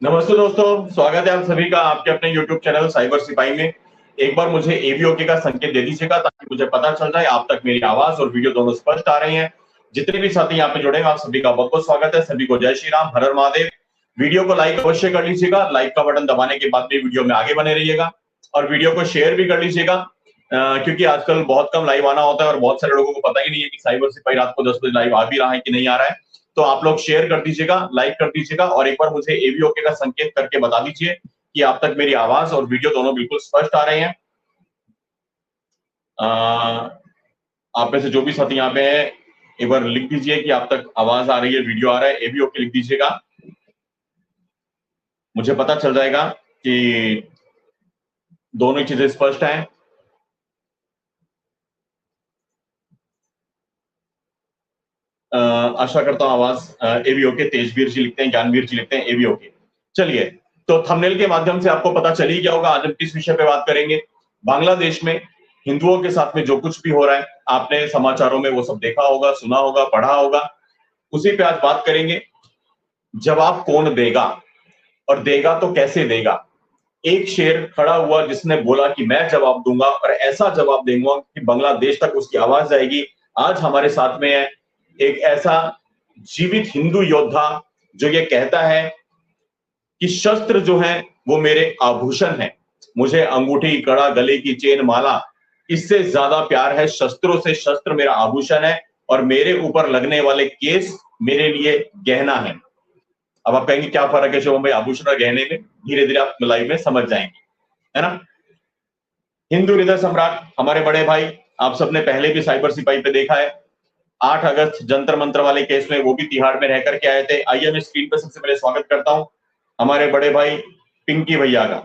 नमस्ते दोस्तों, स्वागत है आप सभी का आपके अपने YouTube चैनल साइबर सिपाही में। एक बार मुझे एवीओके का संकेत दे दीजिएगा ताकि मुझे पता चल जाए आप तक मेरी आवाज और वीडियो दोनों स्पष्ट आ रही हैं। जितने भी साथी यहाँ पे जुड़े हैं आप सभी का बहुत बहुत स्वागत है। सभी को जय श्री राम, हर हर महादेव। वीडियो को लाइक अवश्य कर लीजिएगा। लाइक का बटन दबाने के बाद भी वीडियो में आगे बने रहिएगा और वीडियो को शेयर भी कर लीजिएगा, क्योंकि आजकल बहुत कम लाइव आना होता है और बहुत सारे लोगों को पता ही नहीं है कि साइबर सिपाही रात को 10 बजे लाइव आ भी रहा है कि नहीं आ रहा है। तो आप लोग शेयर कर दीजिएगा, लाइक कर दीजिएगा और एक बार मुझे एवीओके का संकेत करके बता दीजिए कि आप तक मेरी आवाज और वीडियो दोनों बिल्कुल स्पष्ट आ रहे हैं। आप में से जो भी साथी यहाँ पे हैं एक बार लिख दीजिए कि आप तक आवाज आ रही है, वीडियो आ रहा है। एवीओके लिख दीजिएगा, मुझे पता चल जाएगा कि दोनों चीजें स्पष्ट हैं। आशा करता हूं आवाज एवीओके। तेजवीर जी लिखते हैं, ज्ञानवीर जी लिखते हैं एवीओके। चलिए, तो थंबनेल के माध्यम से आपको पता चल ही गया होगा आज हम किस विषय पे बात करेंगे। बांग्लादेश में हिंदुओं के साथ में जो कुछ भी हो रहा है आपने समाचारों में वो सब देखा होगा, सुना होगा, पढ़ा होगा। उसी पे आज बात करेंगे। जवाब कौन देगा और देगा तो कैसे देगा। एक शेर खड़ा हुआ जिसने बोला कि मैं जवाब दूंगा और ऐसा जवाब दूंगा कि बांग्लादेश तक उसकी आवाज जाएगी। आज हमारे साथ में है एक ऐसा जीवित हिंदू योद्धा जो ये कहता है कि शस्त्र जो है वो मेरे आभूषण है। मुझे अंगूठी, कड़ा, गले की चेन, माला, इससे ज्यादा प्यार है शस्त्रों से। शस्त्र मेरा आभूषण है और मेरे ऊपर लगने वाले केस मेरे लिए गहना है। अब आप कहेंगे क्या फर्क है शुभम भाई आभूषण और गहने में? धीरे धीरे आप लाइव में समझ जाएंगे, है ना। हिंदू हृदय सम्राट हमारे बड़े भाई, आप सबने पहले भी साइबर सिपाही पे देखा है। 8 अगस्त जंतर मंत्र वाले केस में वो भी तिहाड़ में रह करके आए थे। आइए मैं स्क्रीन पर सबसे पहले स्वागत करता हूं हमारे बड़े भाई पिंकी भैया का।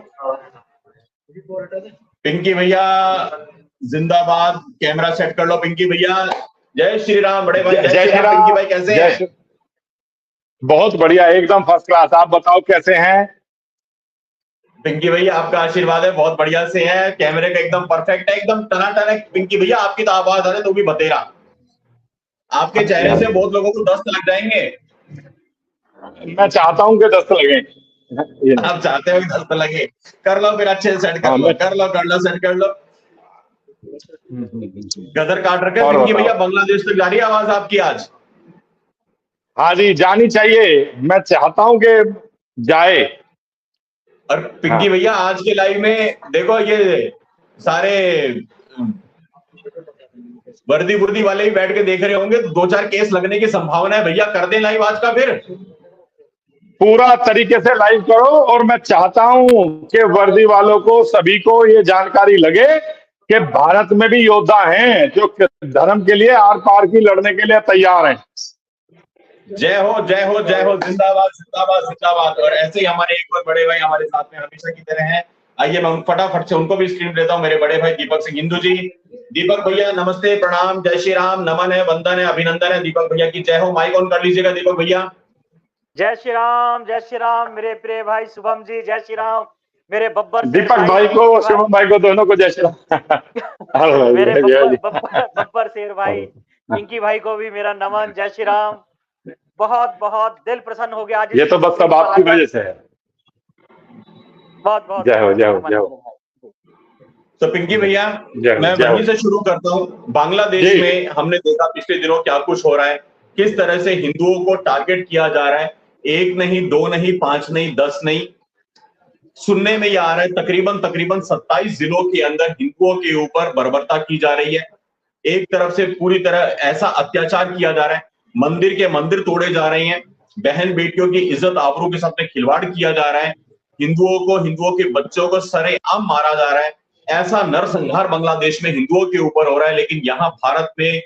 पिंकी भैया जिंदाबाद। कैमरा सेट कर लो पिंकी भैया। जय श्री राम बड़े भाई। जय श्री राम। पिंकी भाई कैसे हैं? बहुत बढ़िया, एकदम फर्स्ट क्लास। आप बताओ कैसे हैं? पिंकी भैया आपका आशीर्वाद है, बहुत बढ़िया से है। कैमरे का एकदम परफेक्ट है, एकदम टनाटन है। पिंकी भैया आपकी तो आवाज आ रही तो भी बतेरा। आपके चेहरे से बहुत लोगों को दस्त लग जाएंगे। मैं चाहता हूं कि दस्त लगे। आप चाहते हो कि दस्त लगे? कर लो फिर, अच्छे से सेट कर लो, कर लो सेट कर लो। गदर काट रखे पिंकी भैया। बांग्लादेश तक जा रही है आवाज आपकी आज? हाँ जी, जानी चाहिए। मैं चाहता हूं कि जाए। और पिंकी भैया आज के लाइव में देखो, ये सारे वर्दी बुर्दी वाले ही बैठ के देख रहे होंगे तो 2-4 केस लगने की संभावना है। भैया कर दें लाइव आज का फिर? पूरा तरीके से लाइव करो। और मैं चाहता हूं कि वर्दी वालों को, सभी को ये जानकारी लगे कि भारत में भी योद्धा हैं जो धर्म के लिए आर पार की लड़ने के लिए तैयार हैं। जय हो जय हो जय हो, जिंदाबाद जिंदाबाद जिंदाबाद। और ऐसे ही हमारे एक और बड़े भाई हमारे साथ में हमेशा की तरह हैं। आइए मैं फटाफट से उनको भी स्क्रीन देता हूँ। मेरे बड़े भाई दीपक सिंह हिंदू जी। दीपक भैया नमस्ते, प्रणाम, जय श्री राम, नमन है, वंदन है, अभिनंदन है। दीपक भैया की जय हो। माइक ऑन कर लीजिएगा दीपक भैया। जय श्री राम, जय श्री राम मेरे प्रिय भाई शुभम जी। जय श्री राम मेरे बब्बर दीपक भाई को, शुभम भाई को, दोनों को जय श्री राम। मेरे बब्बर शेर भाई पिंकी भाई को भी मेरा नमन। जय श्री राम। बहुत बहुत दिल प्रसन्न हो गया आज। ये तो बस सब आपकी वजह से है। बहुत बहुत जय हो जय हो जय हो। तो पिंकी भैया मैं वहीं से शुरू करता हूँ। बांग्लादेश में हमने देखा पिछले दिनों क्या कुछ हो रहा है, किस तरह से हिंदुओं को टारगेट किया जा रहा है। 1 नहीं, 2 नहीं, 5 नहीं, 10 नहीं, सुनने में यह आ रहा है तकरीबन 27 जिलों के अंदर हिंदुओं के ऊपर बर्बरता की जा रही है। एक तरफ से पूरी तरह ऐसा अत्याचार किया जा रहा है, मंदिर के मंदिर तोड़े जा रहे हैं, बहन बेटियों की इज्जत आबरू के साथ में खिलवाड़ किया जा रहा है, हिंदुओं को, हिंदुओं के बच्चों को सरेआम मारा जा रहा है। ऐसा नरसंहार बांग्लादेश में हिंदुओं के ऊपर हो रहा है। लेकिन यहाँ भारत में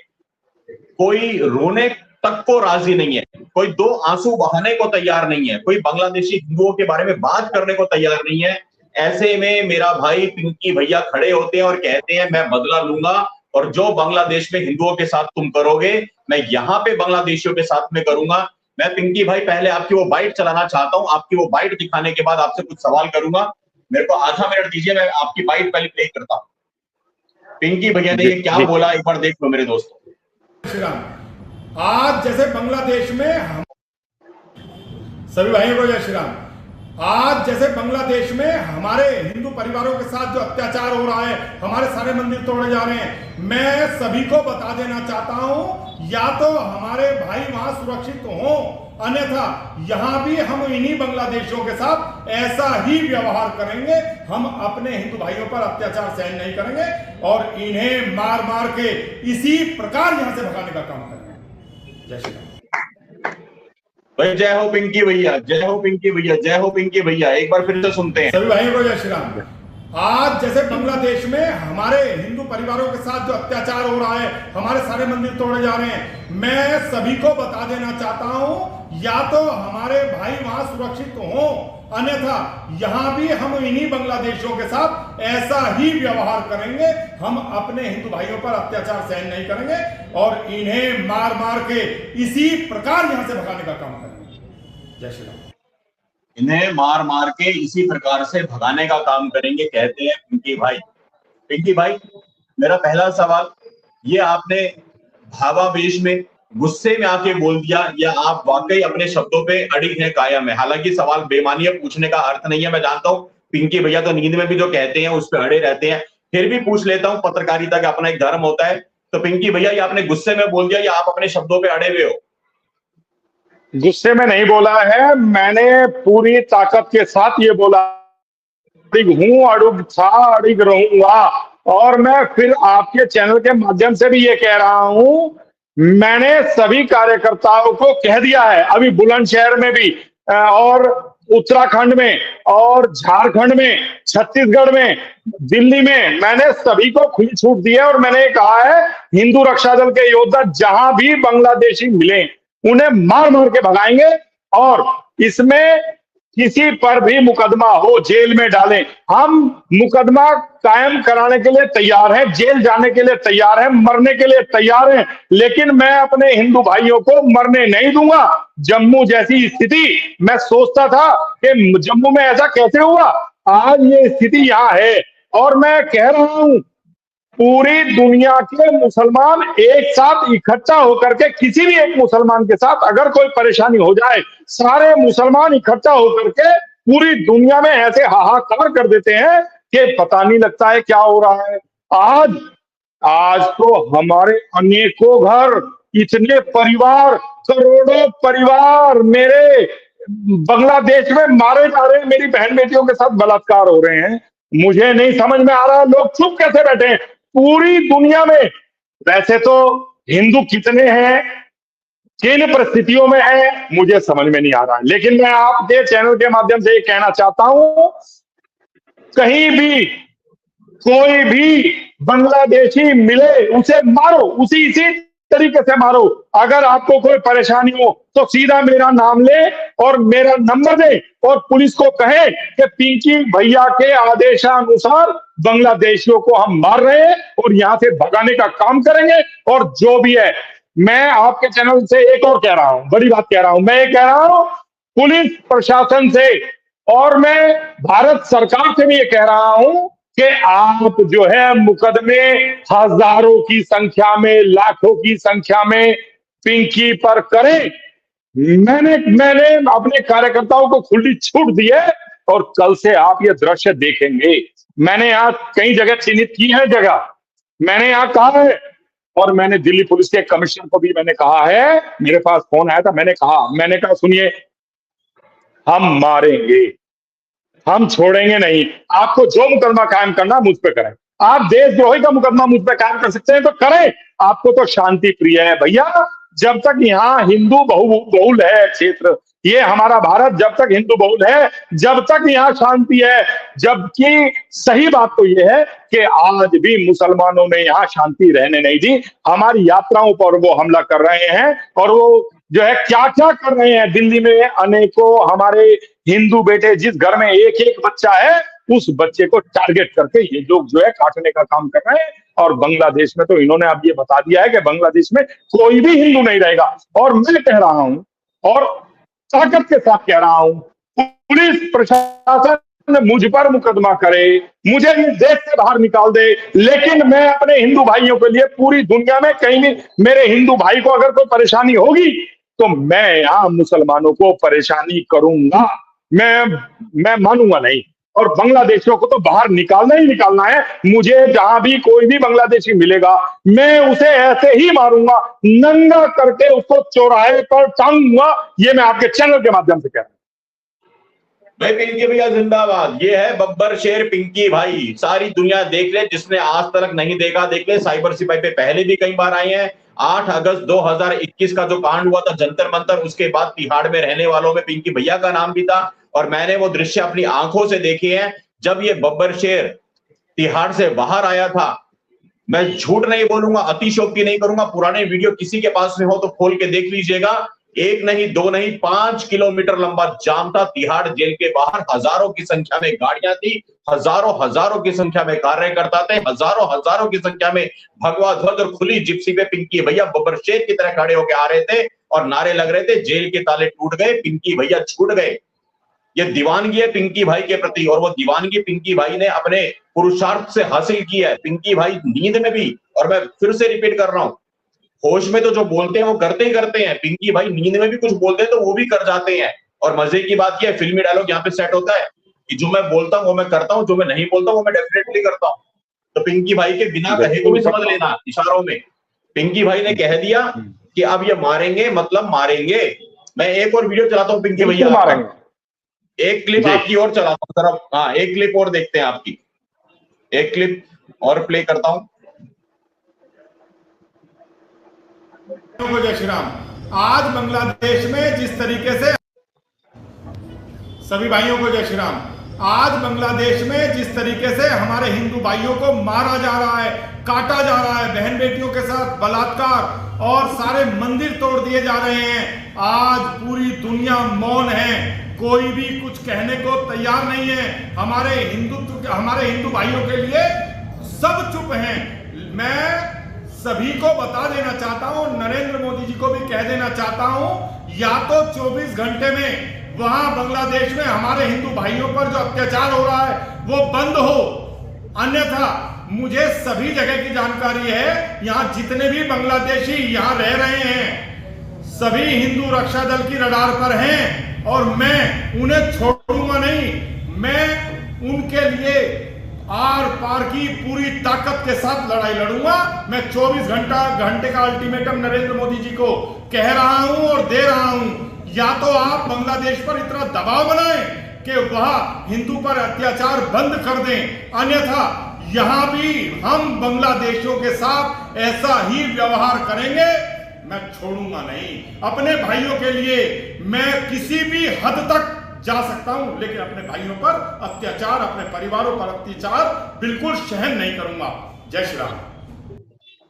कोई रोने तक को राजी नहीं है, कोई 2 आंसू बहाने को तैयार नहीं है, कोई बांग्लादेशी हिंदुओं के बारे में बात करने को तैयार नहीं है। ऐसे में मेरा भाई पिंकी भैया खड़े होते हैं और कहते हैं मैं बदला लूंगा और जो बांग्लादेश में हिंदुओं के साथ तुम करोगे मैं यहाँ पे बांग्लादेशियों के साथ में करूंगा। मैं पिंकी भाई पहले आपकी वो बाइट चलाना चाहता हूँ। आपकी वो बाइट दिखाने के बाद आपसे कुछ सवाल करूंगा। मेरे को आधा मिनट दीजिए, मैं आपकी बाइट पहले प्ले करता हूँ। पिंकी भैया ने ये क्या बोला एक बार देख लो मेरे दोस्तों। आज जैसे बांग्लादेश में हम सभी भाइयों को जय श्री राम। आज जैसे बांग्लादेश में हमारे हिंदू परिवारों के साथ जो अत्याचार हो रहा है, हमारे सारे मंदिर तोड़े जा रहे हैं, मैं सभी को बता देना चाहता हूं, या तो हमारे भाई वहां सुरक्षित हों, अन्यथा यहां भी हम इन्हीं बांग्लादेशियों के साथ ऐसा ही व्यवहार करेंगे। हम अपने हिंदू भाइयों पर अत्याचार सहन नहीं करेंगे और इन्हें मार मार के इसी प्रकार यहां से भगाने का काम करेंगे। जय श्री राम। भाई जय हो पिंकी भैया, जय हो पिंकी भैया, जय हो पिंकी भैया। एक बार फिर से सुनते हैं सभी भाइयों को जय श्री राम। आज जैसे बांग्लादेश में हमारे हिंदू परिवारों के साथ जो अत्याचार हो रहा है, हमारे सारे मंदिर तोड़े जा रहे हैं, मैं सभी को बता देना चाहता हूं, या तो हमारे भाई वहां सुरक्षित हों, अन्यथा यहां भी हम इन्हीं बांग्लादेशियों के साथ ऐसा ही व्यवहार करेंगे। हम अपने हिंदू भाइयों पर अत्याचार सहन नहीं करेंगे और इन्हें मार मार के इसी प्रकार यहां से भगाने का काम करेंगे। जय श्री राम। इन्हें मार मार के इसी प्रकार से भगाने का काम करेंगे, कहते हैं पिंकी भाई। पिंकी भाई, मेरा पहला सवाल, ये आपने भावावेश में गुस्से में आके बोल दिया या आप वाकई अपने शब्दों पे अड़िग हैं, कायम है? हालांकि सवाल बेमानी पूछने का अर्थ नहीं है, मैं जानता हूं पिंकी भैया तो नींद में भी जो कहते हैं उस पर अड़े रहते हैं, फिर भी पूछ लेता हूं, पत्रकारिता का अपना एक धर्म होता है। तो पिंकी भैया, ये आपने गुस्से में बोल दिया या आप अपने शब्दों पे अड़े हुए हो? गुस्से में नहीं बोला है, मैंने पूरी ताकत के साथ ये बोला, अड़िग हूं, अड़ुग था, अड़िग रहूंगा। और मैं फिर आपके चैनल के माध्यम से भी ये कह रहा हूं, मैंने सभी कार्यकर्ताओं को कह दिया है, अभी बुलंदशहर में भी और उत्तराखंड में और झारखंड में, छत्तीसगढ़ में, दिल्ली में, मैंने सभी को खुली छूट दी है। और मैंने कहा है, हिंदू रक्षा दल के योद्धा जहां भी बांग्लादेशी मिले उन्हें मार मार के भगाएंगे और इसमें किसी पर भी मुकदमा हो जेल में डालें। हम मुकदमा कायम कराने के लिए तैयार हैं, जेल जाने के लिए तैयार हैं, मरने के लिए तैयार हैं, लेकिन मैं अपने हिंदू भाइयों को मरने नहीं दूंगा। जम्मू जैसी स्थिति, मैं सोचता था कि जम्मू में ऐसा कैसे हुआ, आज ये स्थिति यहाँ है। और मैं कह रहा हूं, पूरी दुनिया के मुसलमान एक साथ इकट्ठा होकर के, किसी भी एक मुसलमान के साथ अगर कोई परेशानी हो जाए, सारे मुसलमान इकट्ठा होकर के पूरी दुनिया में ऐसे हाहाकार कर देते हैं कि पता नहीं लगता है क्या हो रहा है। आज तो हमारे अनेकों घर, इतने परिवार, करोड़ों परिवार मेरे बांग्लादेश में मारे जा रहे हैं, मेरी बहन बेटियों के साथ बलात्कार हो रहे हैं। मुझे नहीं समझ में आ रहा लोग चुप कैसे बैठे हैं पूरी दुनिया में। वैसे तो हिंदू कितने हैं, किन परिस्थितियों में है, मुझे समझ में नहीं आ रहा है, लेकिन मैं आपके चैनल के माध्यम से ये कहना चाहता हूं, कहीं भी कोई भी बांग्लादेशी मिले उसे मारो, इसी तरीके से मारो। अगर आपको कोई परेशानी हो तो सीधा मेरा नाम ले और मेरा नंबर दे और पुलिस को कहे कि पिंकी भैया के आदेशानुसार बांग्लादेशियों को हम मार रहे हैं और यहां से भगाने का काम करेंगे। और जो भी है, मैं आपके चैनल से एक और कह रहा हूं, बड़ी बात कह रहा हूं, मैं ये कह रहा हूं पुलिस प्रशासन से और मैं भारत सरकार से भी ये कह रहा हूं कि आप जो है मुकदमे हजारों की संख्या में, लाखों की संख्या में पिंकी पर करें। मैंने अपने कार्यकर्ताओं को खुली छूट दी है और कल से आप ये दृश्य देखेंगे। मैंने यहाँ कई जगह चिन्हित की है जगह, मैंने यहाँ कहा है और मैंने दिल्ली पुलिस के कमिश्नर को भी मैंने कहा है, मेरे पास फोन आया था, मैंने कहा सुनिए, हम मारेंगे, हम छोड़ेंगे नहीं। आपको जो मुकदमा कायम करना मुझ पे करें, आप देशद्रोही का मुकदमा मुझ पे कायम कर सकते हैं तो करें। आपको तो शांति प्रिय है भैया, जब तक यहाँ हिंदू बहुल है क्षेत्र, ये हमारा भारत जब तक हिंदू बहुल है, जब तक यहाँ शांति है। जबकि सही बात तो ये है कि आज भी मुसलमानों ने यहाँ शांति रहने नहीं दी, हमारी यात्राओं पर वो हमला कर रहे हैं और वो जो है क्या क्या कर रहे हैं। दिल्ली में अनेकों हमारे हिंदू बेटे, जिस घर में एक एक बच्चा है, उस बच्चे को टारगेट करके ये लोग जो है काटने का काम कर रहे हैं। और बांग्लादेश में तो इन्होंने अब ये बता दिया है कि बांग्लादेश में कोई भी हिंदू नहीं रहेगा। और मैं कह रहा हूं और ताकत के साथ कह रहा हूं, पुलिस प्रशासन मुझ पर मुकदमा करे, मुझे इस देश से बाहर निकाल दे, लेकिन मैं अपने हिंदू भाइयों के लिए पूरी दुनिया में कहीं भी मेरे हिंदू भाई को अगर कोई परेशानी होगी तो मैं यहां मुसलमानों को परेशानी करूंगा। मैं मानूंगा नहीं। और बांग्लादेशियों को तो बाहर निकालना ही निकालना है। मुझे जहां भी कोई भी बांग्लादेशी मिलेगा मैं उसे ऐसे ही मारूंगा, नंगा करके उसको चौराहे पर टांगूंगा। ये मैं आपके चैनल के माध्यम से कह रहा हूं। भाई पिंकी भैया जिंदाबाद। ये है बब्बर शेर पिंकी भाई, सारी दुनिया देख ले, जिसने आज तक नहीं देखा देख ले। साइबर सिपाही पे पहले भी कई बार आए हैं। 8 अगस्त 2021 का जो कांड हुआ था जंतर मंतर, उसके बाद तिहाड़ में रहने वालों में पिंकी भैया का नाम भी था, और मैंने वो दृश्य अपनी आंखों से देखे हैं जब ये बब्बर शेर तिहाड़ से बाहर आया था। मैं झूठ नहीं बोलूंगा, अतिशयोक्ति नहीं करूंगा। पुराने वीडियो किसी के पास में हो तो खोल के देख लीजिएगा। 1 नहीं 2 नहीं 5 किलोमीटर लंबा जाम था तिहाड़ जेल के बाहर। हजारों की संख्या में गाड़ियां थी, हजारों की संख्या में कार्यकर्ता थे, हजारों की संख्या में भगवा ध्वज और खुली जिप्सी पे पिंकी भैया बब्बर शेर की तरह खड़े होकर आ रहे थे और नारे लग रहे थे। जेल के ताले टूट गए, पिंकी भैया छूट गए। ये दीवानगी है पिंकी भाई के प्रति, और वो दीवानगी पिंकी भाई ने अपने पुरुषार्थ से हासिल की है। पिंकी भाई नींद में भी, और मैं फिर से रिपीट कर रहा हूं, होश में तो जो बोलते हैं वो करते ही करते हैं। पिंकी भाई नींद में भी कुछ बोलते हैं तो वो भी कर जाते हैं। और मजे की बात यह है, फिल्मी डायलॉग यहाँ पे सेट होता है कि जो मैं बोलता हूँ वो मैं करता हूँ, जो मैं नहीं बोलता हूँ वो मैं डेफिनेटली करता हूँ। तो पिंकी भाई के बिना कहे को भी समझ लेना इशारों में। पिंकी भाई ने कह दिया कि अब ये मारेंगे, मतलब मारेंगे। मैं एक और वीडियो चलाता हूँ पिंकी भैया, एक क्लिप आपकी और चलाता हूँ जरा। हाँ, एक क्लिप और देखते हैं आपकी, एक क्लिप और प्ले करता हूँ। जय श्री राम। आज बांग्लादेश में जिस तरीके से, सभी भाइयों को जय श्री राम। आज बांग्लादेश में जिस तरीके से हमारे हिंदू भाइयों को मारा जा रहा है, काटा जा रहा है, बहन बेटियों के साथ बलात्कार और सारे मंदिर तोड़ दिए जा रहे हैं, आज पूरी दुनिया मौन है। कोई भी कुछ कहने को तैयार नहीं है। हमारे हिंदू भाइयों के लिए सब चुप हैं। मैं सभी को बता देना चाहता हूं, नरेंद्र मोदी जी को भी कह देना चाहता हूं, या तो 24 घंटे में वहां बांग्लादेश में हमारे हिंदू भाइयों पर जो अत्याचार हो रहा है वो बंद हो, अन्यथा मुझे सभी जगह की जानकारी है, यहां जितने भी बांग्लादेशी यहां रह रहे हैं सभी हिंदू रक्षा दल की रडार पर हैं और मैं उन्हें छोड़ूंगा नहीं। मैं उनके लिए आर पार की पूरी ताकत के साथ लड़ाई लड़ूंगा। मैं 24 घंटे का अल्टीमेटम नरेंद्र मोदी जी को कह रहा हूं और दे रहा हूं। या तो आप बांग्लादेश पर इतना दबाव बनाएं कि वह हिंदू पर अत्याचार बंद कर दें, अन्यथा यहां भी हम बांग्लादेशियों के साथ ऐसा ही व्यवहार करेंगे। मैं छोड़ूंगा नहीं। अपने भाइयों के लिए मैं किसी भी हद तक जा सकता हूं, लेकिन अपने भाइयों पर अत्याचार, अपने परिवारों पर अत्याचार बिल्कुल सहन नहीं करूंगा। जय श्री राम।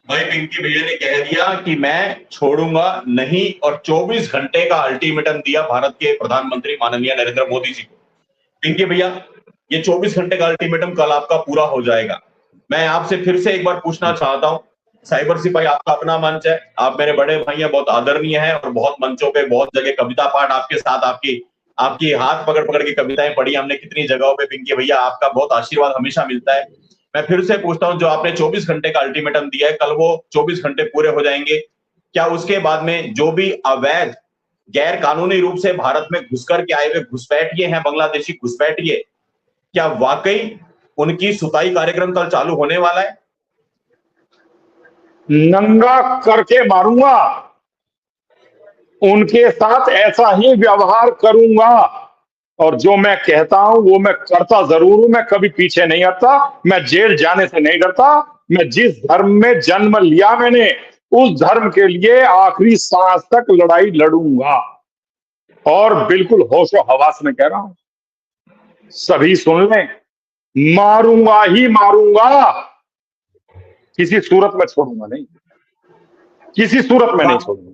भाई पिंकी भैया ने कह दिया कि मैं छोड़ूंगा नहीं, और 24 घंटे का अल्टीमेटम दिया भारत के प्रधानमंत्री माननीय नरेंद्र मोदी जी को। पिंकी भैया, ये 24 घंटे का अल्टीमेटम कल आपका पूरा हो जाएगा। मैं आपसे फिर से एक बार पूछना चाहता हूं, साइबर सिपाही आपका अपना मंच है, आप मेरे बड़े भाई हैं, बहुत आदरणीय हैं, और बहुत मंचों पे बहुत जगह कविता पाठ आपके साथ, आपकी हाथ पकड़ पकड़ के कविताएं पढ़ी हमने कितनी जगहों पे। पिंकी भैया, आपका बहुत आशीर्वाद हमेशा मिलता है। मैं फिर से पूछता हूं, जो आपने 24 घंटे का अल्टीमेटम दिया है, कल वो 24 घंटे पूरे हो जाएंगे क्या? उसके बाद में जो भी अवैध गैर कानूनी रूप से भारत में घुस कर के आए हुए घुसपैठिए हैं, बांग्लादेशी घुसपैठिए, क्या वाकई उनकी सुताई कार्यक्रम कल चालू होने वाला है? नंगा करके मारूंगा, उनके साथ ऐसा ही व्यवहार करूंगा, और जो मैं कहता हूं वो मैं करता जरूर हूं। मैं कभी पीछे नहीं हटता, मैं जेल जाने से नहीं डरता। मैं जिस धर्म में जन्म लिया मैंने, उस धर्म के लिए आखिरी सांस तक लड़ाई लड़ूंगा, और बिल्कुल होशो हवास में कह रहा हूं, सभी सुन लें, मारूंगा ही मारूंगा, किसी सूरत में छोड़ूंगा नहीं, किसी सूरत में नहीं छोड़ूंगा।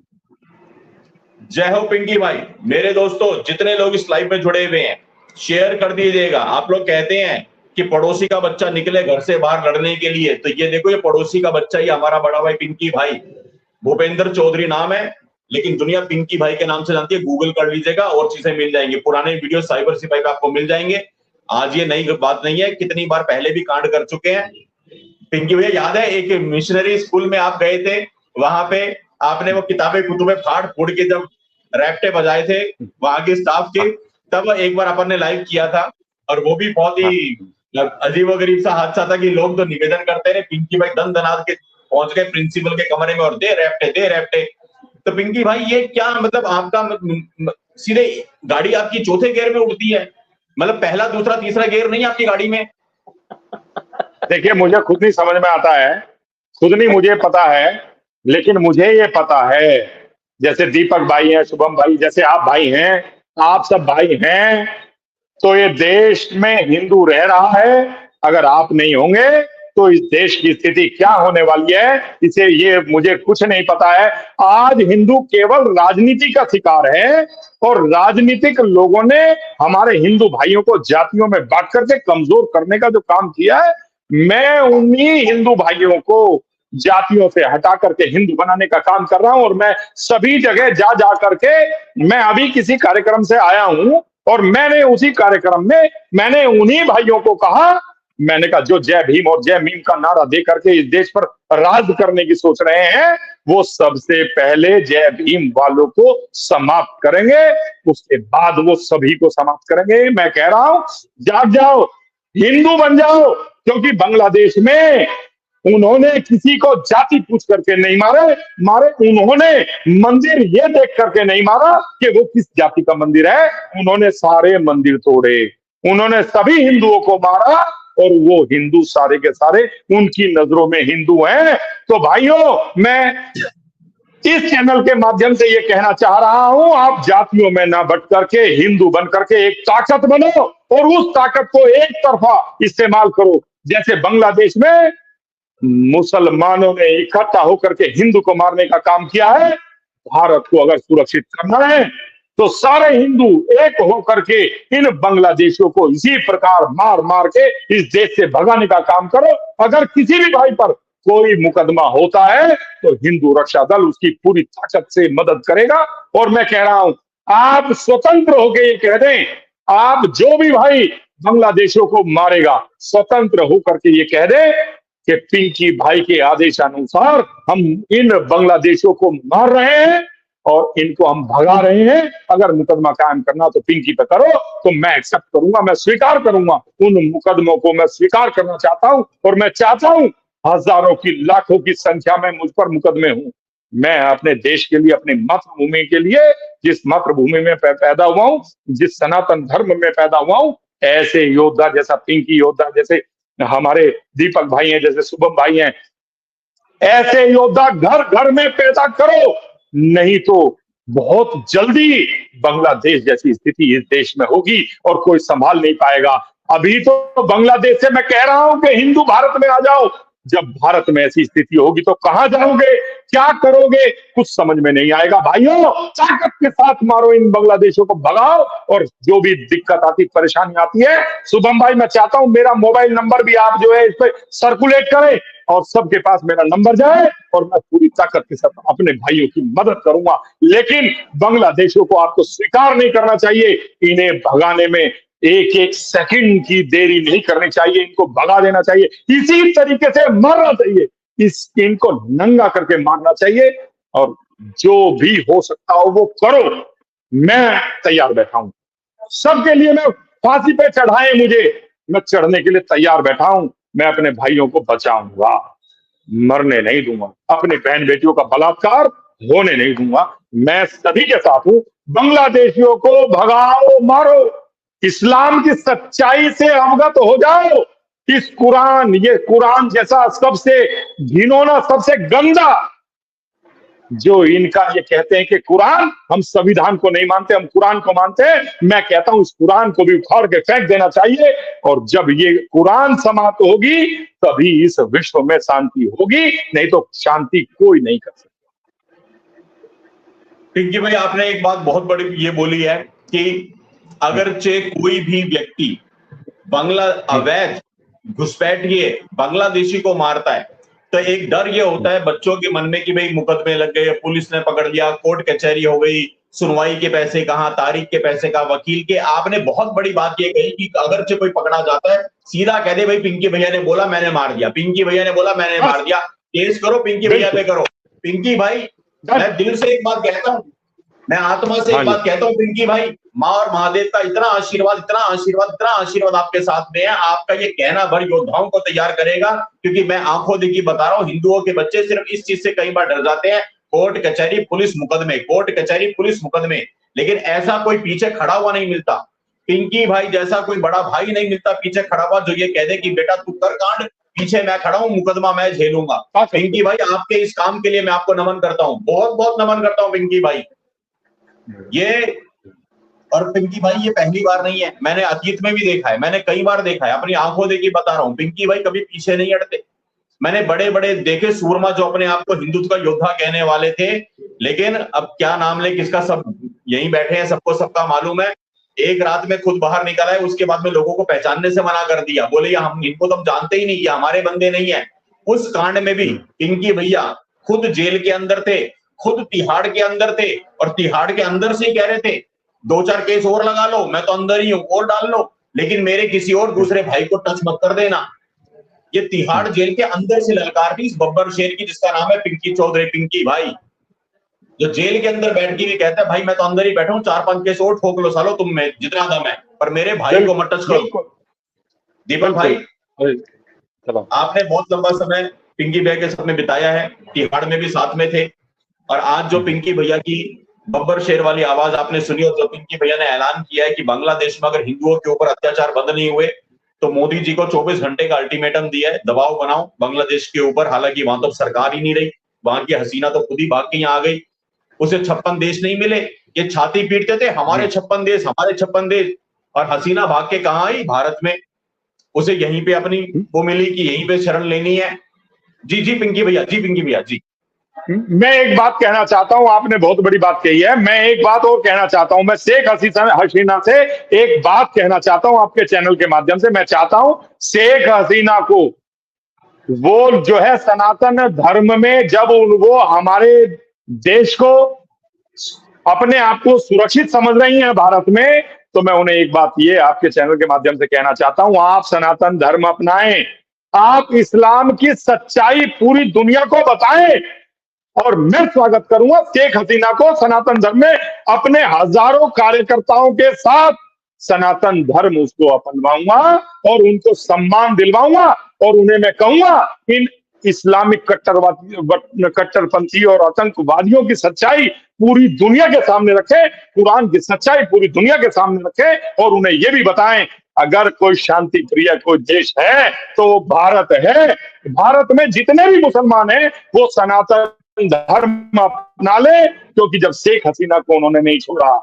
जय हो पिंकी भाई। मेरे दोस्तों, जितने लोग इस लाइव में जुड़े हुए हैं, शेयर कर दीजिएगा। आप लोग कहते हैं कि पड़ोसी का बच्चा निकले घर से बाहर लड़ने के लिए, तो ये देखो, ये पड़ोसी का बच्चा ही हमारा बड़ा भाई पिंकी भाई। भूपेंद्र चौधरी नाम है, लेकिन दुनिया पिंकी भाई के नाम से जानती है। गूगल कर लीजिएगा और चीजें मिल जाएंगी। पुराने वीडियो साइबर सिपाही पे आपको मिल जाएंगे। आज ये नई बात नहीं है, कितनी बार पहले भी कांड कर चुके हैं। पिंकी भैया, याद है एक मिशनरी स्कूल में आप गए थे, वहां पे आपने वो किताबें कुतुबें फाड़ फोड़ के जब रैप्टे बजाए थे वहां के स्टाफ के, तब एक बार अपन ने लाइव किया था, और वो भी बहुत ही अजीब और गरीब सा हादसा था कि लोग तो निवेदन करते रहे, पिंकी भाई दन दनाद के पहुंच गए प्रिंसिपल के कमरे में और दे रैप्टे। तो पिंकी भाई ये क्या मतलब आपका सीधे गाड़ी आपकी चौथे गियर में उड़ती है, मतलब पहला दूसरा तीसरा गियर नहीं आपकी गाड़ी में? देखिए, मुझे खुद नहीं समझ में आता है, खुद नहीं मुझे पता है, लेकिन मुझे ये पता है, जैसे दीपक भाई हैं, शुभम भाई, जैसे आप भाई हैं, आप सब भाई हैं, तो ये देश में हिंदू रह रहा है। अगर आप नहीं होंगे तो इस देश की स्थिति क्या होने वाली है, इसे ये मुझे कुछ नहीं पता है। आज हिंदू केवल राजनीति का शिकार है, और राजनीतिक लोगों ने हमारे हिंदू भाइयों को जातियों में बांट करके कमजोर करने का जो काम किया है, मैं उन्हीं हिंदू भाइयों को जातियों से हटा करके हिंदू बनाने का काम कर रहा हूं। और मैं सभी जगह जा करके, मैं अभी किसी कार्यक्रम से आया हूं, और मैंने उसी कार्यक्रम में मैंने उन्हीं भाइयों को कहा, मैंने कहा जो जय भीम और जय मीम का नारा दे करके इस देश पर राज करने की सोच रहे हैं, वो सबसे पहले जय भीम वालों को समाप्त करेंगे, उसके बाद वो सभी को समाप्त करेंगे। मैं कह रहा हूं, जाग जाओ, हिंदू बन जाओ, क्योंकि बांग्लादेश में उन्होंने किसी को जाति पूछ करके नहीं मारे, उन्होंने मंदिर ये देख करके नहीं मारा कि वो किस जाति का मंदिर है, उन्होंने सारे मंदिर तोड़े, उन्होंने सभी हिंदुओं को मारा, और वो हिंदू सारे के सारे उनकी नजरों में हिंदू हैं। तो भाइयों, मैं इस चैनल के माध्यम से ये कहना चाह रहा हूं, आप जातियों में ना बट करके हिंदू बन करके एक ताकत बनो, और उस ताकत को एक तरफा इस्तेमाल करो। जैसे बांग्लादेश में मुसलमानों ने इकट्ठा होकर के हिंदू को मारने का काम किया है, भारत को अगर सुरक्षित करना है तो सारे हिंदू एक होकर के इन बांग्लादेशियों को इसी प्रकार मार मार के इस देश से भगाने का काम करो। अगर किसी भी भाई पर कोई मुकदमा होता है तो हिंदू रक्षा दल उसकी पूरी ताकत से मदद करेगा। और मैं कह रहा हूं, आप स्वतंत्र होकर ये कह दें, आप जो भी भाई बांग्लादेशियों को मारेगा, स्वतंत्र होकर के ये कह दे कि पिंकी भाई के आदेशानुसार हम इन बांग्लादेशियों को मार रहे हैं और इनको हम भगा रहे हैं। अगर मुकदमा कायम करना तो पिंकी पे करो, तो मैं एक्सेप्ट करूंगा, मैं स्वीकार करूंगा, उन मुकदमों को मैं स्वीकार करना चाहता हूं। और मैं चाहता हूं हजारों की लाखों की संख्या में मुझ पर मुकदमे हूं। मैं अपने देश के लिए, अपनी मातृभूमि के लिए, जिस मातृभूमि में पैदा हुआ हूं, जिस सनातन धर्म में पैदा हुआ हूं, ऐसे योद्धा जैसा पिंकी योद्धा, जैसे हमारे दीपक भाई हैं, जैसे शुभम भाई हैं, ऐसे योद्धा घर घर में पैदा करो, नहीं तो बहुत जल्दी बांग्लादेश जैसी स्थिति इस देश में होगी और कोई संभाल नहीं पाएगा। अभी तो बांग्लादेश से मैं कह रहा हूं कि हिंदू भारत में आ जाओ, जब भारत में ऐसी स्थिति होगी तो कहां जाओगे, क्या करोगे, कुछ समझ में नहीं आएगा। भाइयों, ताकत के साथ मारो इन बांग्लादेशियों को, भगाओ। और जो भी दिक्कत आती, परेशानी आती है, शुभम भाई मैं चाहता हूं मेरा मोबाइल नंबर भी आप जो है इस पर सर्कुलेट करें और सबके पास मेरा नंबर जाए, और मैं पूरी ताकत के साथ अपने भाइयों की मदद करूंगा। लेकिन बांग्लादेशियों को आपको स्वीकार नहीं करना चाहिए, इन्हें भगाने में एक एक सेकंड की देरी नहीं करनी चाहिए, इनको भगा देना चाहिए, इसी तरीके से मारना चाहिए, इनको नंगा करके मारना चाहिए। और जो भी हो सकता हो वो करो, मैं तैयार बैठा हूं सबके लिए। मैं फांसी पे चढ़ाए मुझे, मैं चढ़ने के लिए तैयार बैठा हूं। मैं अपने भाइयों को बचाऊंगा, मरने नहीं दूंगा, अपनी बहन बेटियों का बलात्कार होने नहीं दूंगा। मैं सभी के साथ हूं, बांग्लादेशियों को भगाओ, मारो, इस्लाम की सच्चाई से अवगत हो जाओ। इस कुरान, ये कुरान जैसा सबसे घिनौना, सबसे गंदा, जो इनका ये कहते हैं कि कुरान, हम संविधान को नहीं मानते, हम कुरान को मानते हैं। मैं कहता हूं इस कुरान को भी उखाड़ के फेंक देना चाहिए, और जब ये कुरान समाप्त होगी तभी इस विश्व में शांति होगी, नहीं तो शांति कोई नहीं कर सकता। पिंकी भाई, आपने एक बात बहुत बड़ी ये बोली है कि अगरचे कोई भी व्यक्ति अवैध घुसपैठिए बांग्लादेशी को मारता है तो एक डर ये होता है बच्चों के मन में कि भाई मुकदमे लग गए, पुलिस ने पकड़ लिया, कोर्ट कचहरी हो गई, सुनवाई के पैसे कहां, तारीख के पैसे कहां, वकील के। आपने बहुत बड़ी बात ये कही कि अगरचे कोई पकड़ा जाता है, सीधा कह दे भाई पिंकी भैया ने बोला मैंने मार दिया, पिंकी भैया ने बोला मैंने मार दिया, केस करो पिंकी भैया पे करो। पिंकी भाई, मैं दिल से एक बात कहता हूं, मैं आत्मा से एक बात कहता हूं, पिंकी भाई, माँ और महादेव का इतना आशीर्वाद, इतना आशीर्वाद, इतना आशीर्वाद आपके साथ में है, आपका ये कहना भर योद्धाओं को तैयार करेगा। क्योंकि मैं आंखों देखी बता रहा हूं, हिंदुओं के बच्चे सिर्फ इस चीज से कई बार डर जाते हैं, कोर्ट कचहरी पुलिस मुकदमे, कोर्ट कचहरी पुलिस मुकदमे, लेकिन ऐसा कोई पीछे खड़ा हुआ नहीं मिलता, पिंकी भाई जैसा कोई बड़ा भाई नहीं मिलता पीछे खड़ा हुआ जो ये कह दे कि बेटा तू कर कांड, पीछे मैं खड़ा हूं, मुकदमा मैं झेलूंगा। पिंकी भाई आपके इस काम के लिए मैं आपको नमन करता हूं, बहुत बहुत नमन करता हूं पिंकी भाई। ये और पिंकी भाई ये पहली बार नहीं है, मैंने अतीत में भी देखा है, मैंने कई बार देखा है, अपनी आंखों देखी बता रहा हूं, पिंकी भाई कभी पीछे नहीं हटते। मैंने बड़े बड़े देखे सूरमा जो अपने आप को हिंदुत्व का योद्धा कहने वाले थे, लेकिन अब क्या नाम ले किसका, सब यहीं बैठे हैं, सबको सबका मालूम है। एक रात में खुद बाहर निकला है, उसके बाद में लोगों को पहचानने से मना कर दिया, बोले हम इनको तो हम जानते ही नहीं, ये हमारे बंदे नहीं है। उस कांड में भी पिंकी भैया खुद जेल के अंदर थे, खुद तिहाड़ के अंदर थे, और तिहाड़ के अंदर से ही कह रहे थे 2-4 केस और लगा लो, मैं तो अंदर ही हूं, और डाल लो, लेकिन मेरे किसी और दूसरे भाई को टच मत कर देना। ये तिहाड़ जेल के अंदर से ललकार थी इस बब्बर शेर की, जिसका नाम है पिंकी चौधरी, पिंकी भाई, जो जेल के अंदर बैठ के भी कहता है भाई मैं तो अंदर ही बैठा हूं, 4-5 केस और ठोक लो सालो तुम में जितना दम है, पर मेरे भाई को मत टच करो। दीपक भाई आपने बहुत लंबा समय पिंकी भैया के साथ में बिताया है, तिहाड़ में भी साथ में थे, और आज जो पिंकी भैया की बब्बर शेर वाली आवाज आपने सुनी, और जो पिंकी भैया ने ऐलान किया है कि बांग्लादेश में अगर हिंदुओं के ऊपर अत्याचार बंद नहीं हुए तो मोदी जी को 24 घंटे का अल्टीमेटम दिया है, दबाव बनाओ बांग्लादेश के ऊपर। हालांकि वहां तो सरकार ही नहीं रही, वहां की हसीना तो खुद ही भाग के यहाँ आ गई, उसे 56 देश नहीं मिले, ये छाती पीटते थे हमारे 56 देश, हमारे 56 देश, और हसीना भाग के कहाँ आई, भारत में, उसे यहीं पे अपनी वो मिली कि यहीं पे शरण लेनी है। जी जी पिंकी भैया, जी पिंकी भैया जी। मैं एक बात कहना चाहता हूं, आपने बहुत बड़ी बात कही है, मैं एक बात और कहना चाहता हूं, मैं शेख हसीना से एक बात कहना चाहता हूं आपके चैनल के माध्यम से। मैं चाहता हूं शेख हसीना को, वो जो है सनातन धर्म में जब वो हमारे देश को, अपने आप को सुरक्षित समझ रही हैं भारत में, तो मैं उन्हें एक बात ये आपके चैनल के माध्यम से कहना चाहता हूं, आप सनातन धर्म अपनाएं, आप इस्लाम की सच्चाई पूरी दुनिया को बताएं, और मैं स्वागत करूंगा शेख हसीना को सनातन धर्म में अपने हजारों कार्यकर्ताओं के साथ सनातन धर्म उसको अपनवाऊंगा और उनको सम्मान दिलवाऊंगा, और उन्हें मैं कहूंगा इन इस्लामिक कट्टरपंथी और आतंकवादियों की सच्चाई पूरी दुनिया के सामने रखें, कुरान की सच्चाई पूरी दुनिया के सामने रखें, और उन्हें यह भी बताएं अगर कोई शांति प्रिय कोई देश है तो भारत है। भारत में जितने भी मुसलमान हैं वो सनातन धर्म अपना ले, क्योंकि जब शेख हसीना को उन्होंने नहीं छोड़ा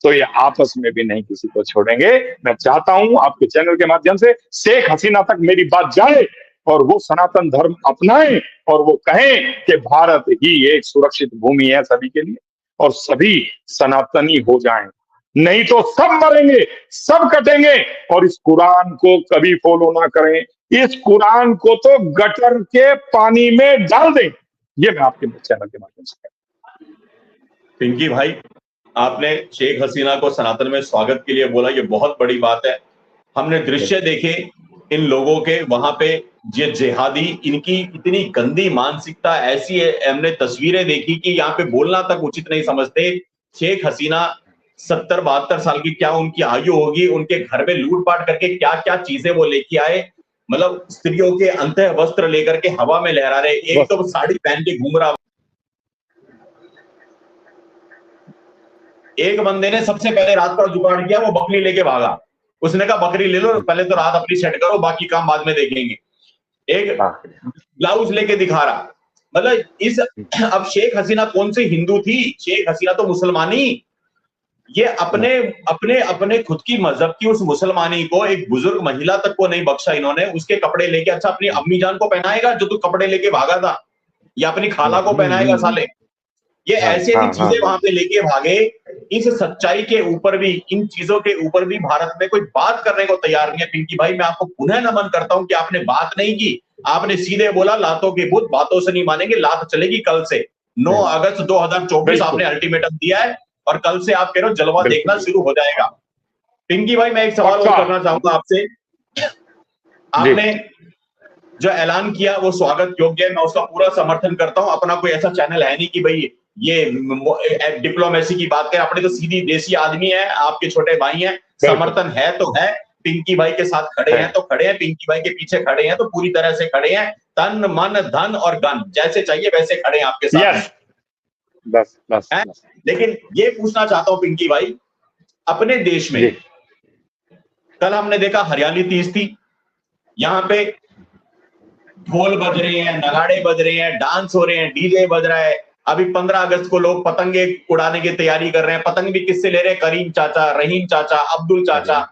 तो ये आपस में भी नहीं किसी को छोड़ेंगे। मैं चाहता हूं आपके चैनल के माध्यम से शेख हसीना तक मेरी बात जाए और वो सनातन धर्म अपनाएं और वो कहें कि भारत ही एक सुरक्षित भूमि है सभी के लिए, और सभी सनातनी हो जाएं, नहीं तो सब मरेंगे, सब कटेंगे। और इस कुरान को कभी फॉलो ना करें, इस कुरान को तो गटर के पानी में डाल दें। ये मैं आपके चैनल के माध्यम से कहता हूं। पिंकी भाई, आपने शेख हसीना को सनातन में स्वागत के लिए बोला, ये बहुत बड़ी बात है। हमने दृश्य देखे इन लोगों के वहां पे, ये जिहादी, इनकी इतनी गंदी मानसिकता ऐसी है, हमने तस्वीरें देखी कि यहाँ पे बोलना तक उचित नहीं समझते। शेख हसीना 70-72 साल की क्या उनकी आयु होगी, उनके घर में लूटपाट करके क्या क्या चीजें वो लेके आए, मतलब स्त्रियों के अंतः वस्त्र लेकर के हवा में लहरा रहे, एक तो साड़ी पहन के घूम रहा। एक बंदे ने सबसे पहले रात का जुगाड़ किया, वो बकरी लेके भागा, उसने कहा बकरी ले लो, पहले तो रात अपनी सेट करो, बाकी काम बाद में देखेंगे। एक ब्लाउज लेके दिखा रहा, मतलब इस, अब शेख हसीना कौन सी हिंदू थी, शेख हसीना तो मुसलमानी, ये अपने अपने अपने खुद की मजहब की उस मुसलमानी को एक बुजुर्ग महिला तक को नहीं बख्शा इन्होंने, उसके कपड़े लेके, अच्छा अपनी अम्मी जान को पहनाएगा जो तू कपड़े लेके भागा था, या अपनी खाला को पहनाएगा साले, ये ऐसी ऐसी चीजें वहां पे लेके भागे। इस सच्चाई के ऊपर भी, इन चीजों के ऊपर भी भारत में कोई बात करने को तैयार नहीं है। पिंकी भाई, मैं आपको पुनः नमन करता हूं कि आपने बात नहीं की, आपने सीधे बोला लातों के भूत बातों से नहीं मानेंगे, लात चलेगी कल से। 9 अगस्त 2024 आपने अल्टीमेटम दिया है और कल से आप कह रहे हो जलवा देखना शुरू हो जाएगा। पिंकी भाई, मैं एक सवाल और करना चाहूंगा आपसे, आपने जो ऐलान किया वो स्वागत योग्य है, मैं उसका पूरा समर्थन करता हूं। अपना कोई ऐसा चैनल है नहीं कि भाई ये डिप्लोमेसी की बात करें, अपने तो सीधी देसी आदमी है, आपके छोटे भाई हैं, समर्थन है तो है, पिंकी भाई के साथ खड़े हैं तो खड़े हैं, पिंकी भाई के पीछे खड़े हैं तो पूरी तरह से खड़े हैं, तन मन धन और गन जैसे चाहिए वैसे खड़े हैं आपके साथ। यस, बस लेकिन ये पूछना चाहता हूं पिंकी भाई, अपने देश में कल हमने देखा हरियाली तीज थी, यहाँ पे ढोल बज रहे हैं, नगाड़े बज रहे हैं, डांस हो रहे हैं, डीजे बज रहा है। अभी 15 अगस्त को लोग पतंगे उड़ाने की तैयारी कर रहे हैं, पतंग भी किससे ले रहे हैं? करीम चाचा, रहीम चाचा, अब्दुल चाचा।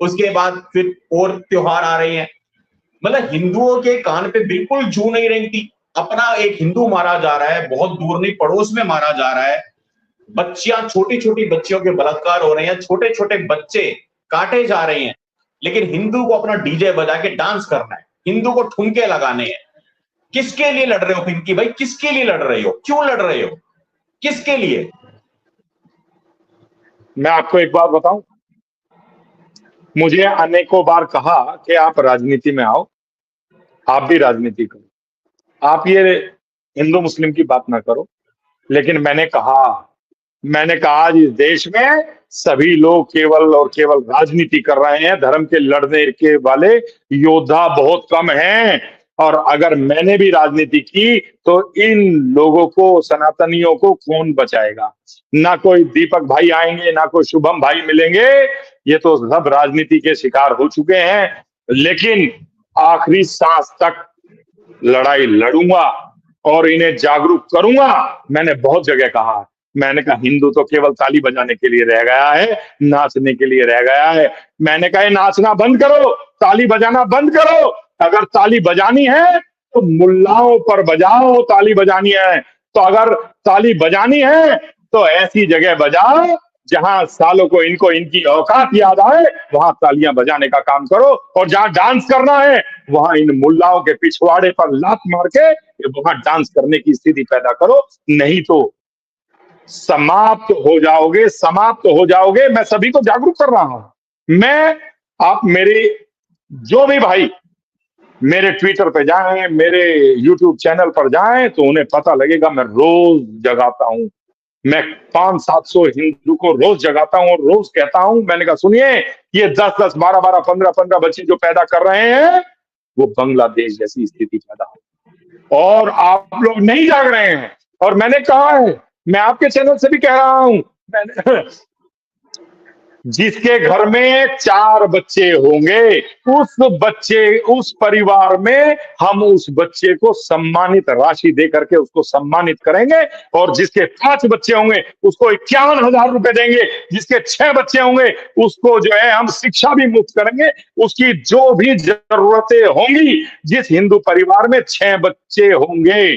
उसके बाद फिर और त्योहार आ रहे हैं। मतलब हिंदुओं के कान पे बिल्कुल जू नहीं रेंगती। अपना एक हिंदू मारा जा रहा है, बहुत दूर नहीं पड़ोस में मारा जा रहा है, बच्चियां, छोटी छोटी बच्चियों के बलात्कार हो रहे हैं, छोटे छोटे बच्चे काटे जा रहे हैं, लेकिन हिंदू को अपना डीजे बजा के डांस करना है, हिंदू को ठुमके लगाने हैं। किसके लिए लड़ रहे हो पिंकी भाई? किसके लिए लड़ रहे हो? क्यों लड़ रहे हो? किसके लिए? मैं आपको एक बात बताऊं, मुझे अनेकों बार कहा कि आप राजनीति में आओ, आप भी राजनीति करो, आप ये हिंदू मुस्लिम की बात ना करो। लेकिन मैंने कहा आज इस देश में सभी लोग केवल और केवल राजनीति कर रहे हैं, धर्म के लड़ने के वाले योद्धा बहुत कम हैं। और अगर मैंने भी राजनीति की तो इन लोगों को, सनातनियों को कौन बचाएगा? ना कोई दीपक भाई आएंगे, ना कोई शुभम भाई मिलेंगे, ये तो सब राजनीति के शिकार हो चुके हैं। लेकिन आखिरी सांस तक लड़ाई लड़ूंगा और इन्हें जागरूक करूंगा। मैंने बहुत जगह कहा, मैंने कहा हिंदू तो केवल ताली बजाने के लिए रह गया है, नाचने के लिए रह गया है। मैंने कहा नाचना बंद करो, ताली बजाना बंद करो। अगर ताली बजानी है तो मुल्लाओं पर बजाओ, ताली बजानी है तो, अगर ताली बजानी है तो ऐसी जगह बजाओ जहां सालों को इनको इनकी औकात याद आए, वहां तालियां बजाने का काम करो। और जहां डांस करना है वहां इन मुल्लाओं के पिछवाड़े पर लात मार के वहां डांस करने की स्थिति पैदा करो, नहीं तो समाप्त हो जाओगे, समाप्त हो जाओगे। मैं सभी को जागरूक कर रहा हूं। आप मेरे जो भी भाई मेरे ट्विटर पे जाएं, मेरे यूट्यूब चैनल पर जाएं तो उन्हें पता लगेगा मैं रोज जगाता हूं। मैं 500-700 हिंदू को रोज जगाता हूं और रोज कहता हूं, मैंने कहा सुनिए, ये 10-10, 12-12, 15-15 बच्चे जो पैदा कर रहे हैं वो बांग्लादेश जैसी स्थिति पैदा हो, और आप लोग नहीं जाग रहे हैं। और मैंने कहा है, मैं आपके चैनल से भी कह रहा हूं, जिसके घर में 4 बच्चे होंगे उस परिवार में हम उस बच्चे को सम्मानित राशि दे करके उसको सम्मानित करेंगे। और जिसके 5 बच्चे होंगे उसको 51,000 रुपए देंगे। जिसके 6 बच्चे होंगे उसको जो है हम शिक्षा भी मुफ्त करेंगे। उसकी जो भी जरूरतें होंगी, जिस हिंदू परिवार में 6 बच्चे होंगे